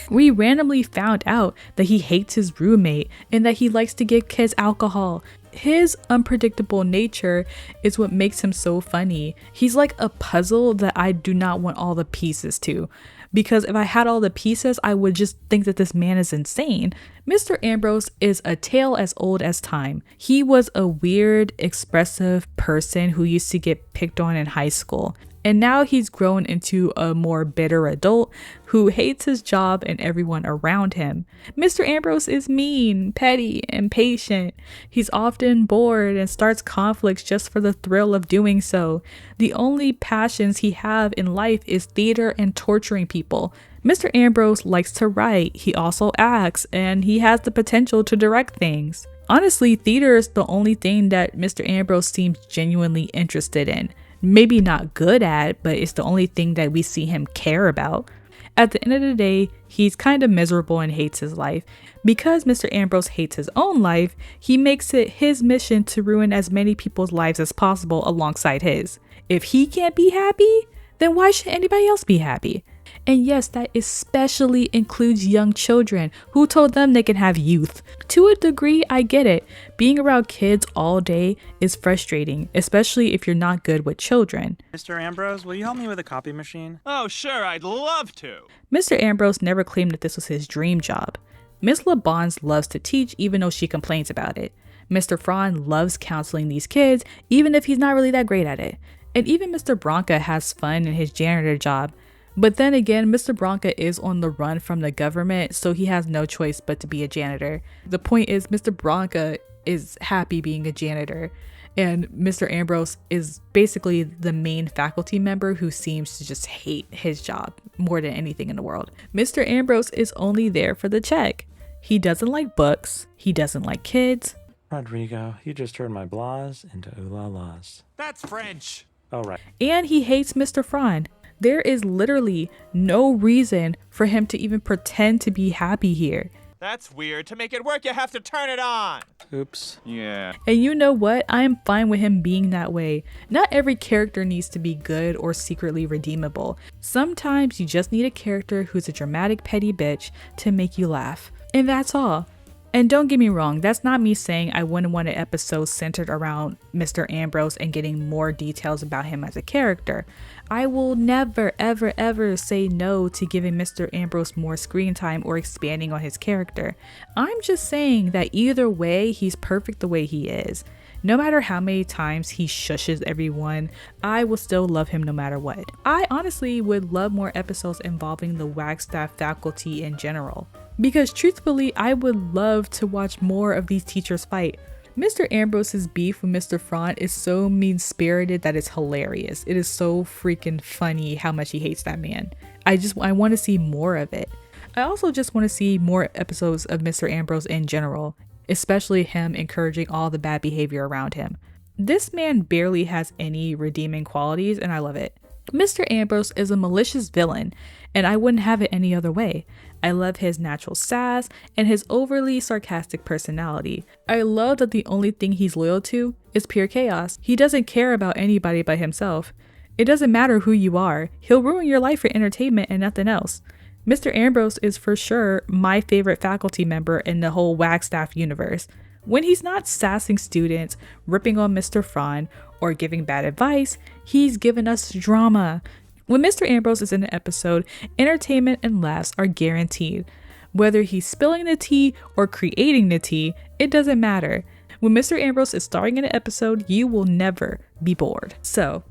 We randomly found out that he hates his roommate and that he likes to give kids alcohol. His unpredictable nature is what makes him so funny. He's like a puzzle that I do not want all the pieces to. Because if I had all the pieces, I would just think that this man is insane. Mr. Ambrose is a tale as old as time. He was a weird, expressive person who used to get picked on in high school. And now he's grown into a more bitter adult who hates his job and everyone around him. Mr. Ambrose is mean, petty, impatient. He's often bored and starts conflicts just for the thrill of doing so. The only passions he have in life is theater and torturing people. Mr. Ambrose likes to write, he also acts, and he has the potential to direct things. Honestly, theater is the only thing that Mr. Ambrose seems genuinely interested in. Maybe not good at, but it's the only thing that we see him care about. At the end of the day, he's kind of miserable and hates his life. Because Mr. Ambrose hates his own life, he makes it his mission to ruin as many people's lives as possible alongside his. If he can't be happy, then why should anybody else be happy? And yes, that especially includes young children. Who told them they can have youth? To a degree, I get it. Being around kids all day is frustrating, especially if you're not good with children. Mr. Ambrose, will you help me with a copy machine? Oh, sure, I'd love to. Mr. Ambrose never claimed that this was his dream job. Miss LeBons loves to teach even though she complains about it. Mr. Frond loves counseling these kids even if he's not really that great at it. And even Mr. Bronca has fun in his janitor job. But then again, Mr. Bronca is on the run from the government, so he has no choice but to be a janitor. The point is, Mr. Bronca is happy being a janitor, and Mr. Ambrose is basically the main faculty member who seems to just hate his job more than anything in the world. Mr. Ambrose is only there for the check. He doesn't like books, he doesn't like kids. Rodrigo, you just turned my blahs into ooh-la-las. That's French. Oh, right. And he hates Mr. Frond. There is literally no reason for him to even pretend to be happy here. That's weird. To make it work, you have to turn it on. Oops. Yeah. And you know what? I am fine with him being that way. Not every character needs to be good or secretly redeemable. Sometimes you just need a character who's a dramatic petty bitch to make you laugh. And that's all. And don't get me wrong, that's not me saying I wouldn't want an episode centered around Mr. Ambrose and getting more details about him as a character. I will never, ever, ever say no to giving Mr. Ambrose more screen time or expanding on his character. I'm just saying that either way, he's perfect the way he is. No matter how many times he shushes everyone, I will still love him no matter what. I honestly would love more episodes involving the Wagstaff faculty in general. Because truthfully, I would love to watch more of these teachers fight. Mr. Ambrose's beef with Mr. Frond is so mean-spirited that it's hilarious. It is so freaking funny how much he hates that man. I want to see more of it. I also just want to see more episodes of Mr. Ambrose in general, especially him encouraging all the bad behavior around him. This man barely has any redeeming qualities and I love it. Mr. Ambrose is a malicious villain and I wouldn't have it any other way. I love his natural sass and his overly sarcastic personality. I love that the only thing he's loyal to is pure chaos. He doesn't care about anybody but himself. It doesn't matter who you are, he'll ruin your life for entertainment and nothing else. Mr. Ambrose is for sure my favorite faculty member in the whole Wagstaff universe. When he's not sassing students, ripping on Mr. Frond, or giving bad advice, he's giving us drama. When Mr. Ambrose is in an episode, entertainment and laughs are guaranteed. Whether he's spilling the tea or creating the tea, it doesn't matter. When Mr. Ambrose is starring in an episode, you will never be bored. So,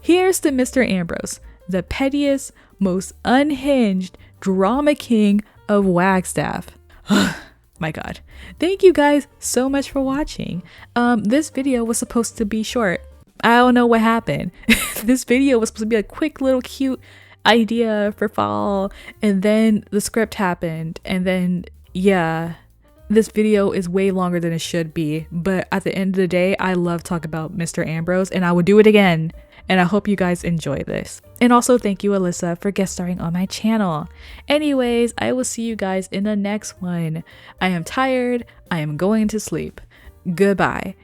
here's to Mr. Ambrose, the pettiest, most unhinged drama king of Wagstaff. My god. Thank you guys so much for watching. This video was supposed to be short. I don't know what happened. This video was supposed to be a quick little cute idea for fall, and then the script happened, and then yeah, this video is way longer than it should be, but at the end of the day, I love talking about Mr. Ambrose and I would do it again. And I hope you guys enjoy this. And also thank you, Alyssa, for guest starring on my channel. Anyways, I will see you guys in the next one. I am tired. I am going to sleep. Goodbye.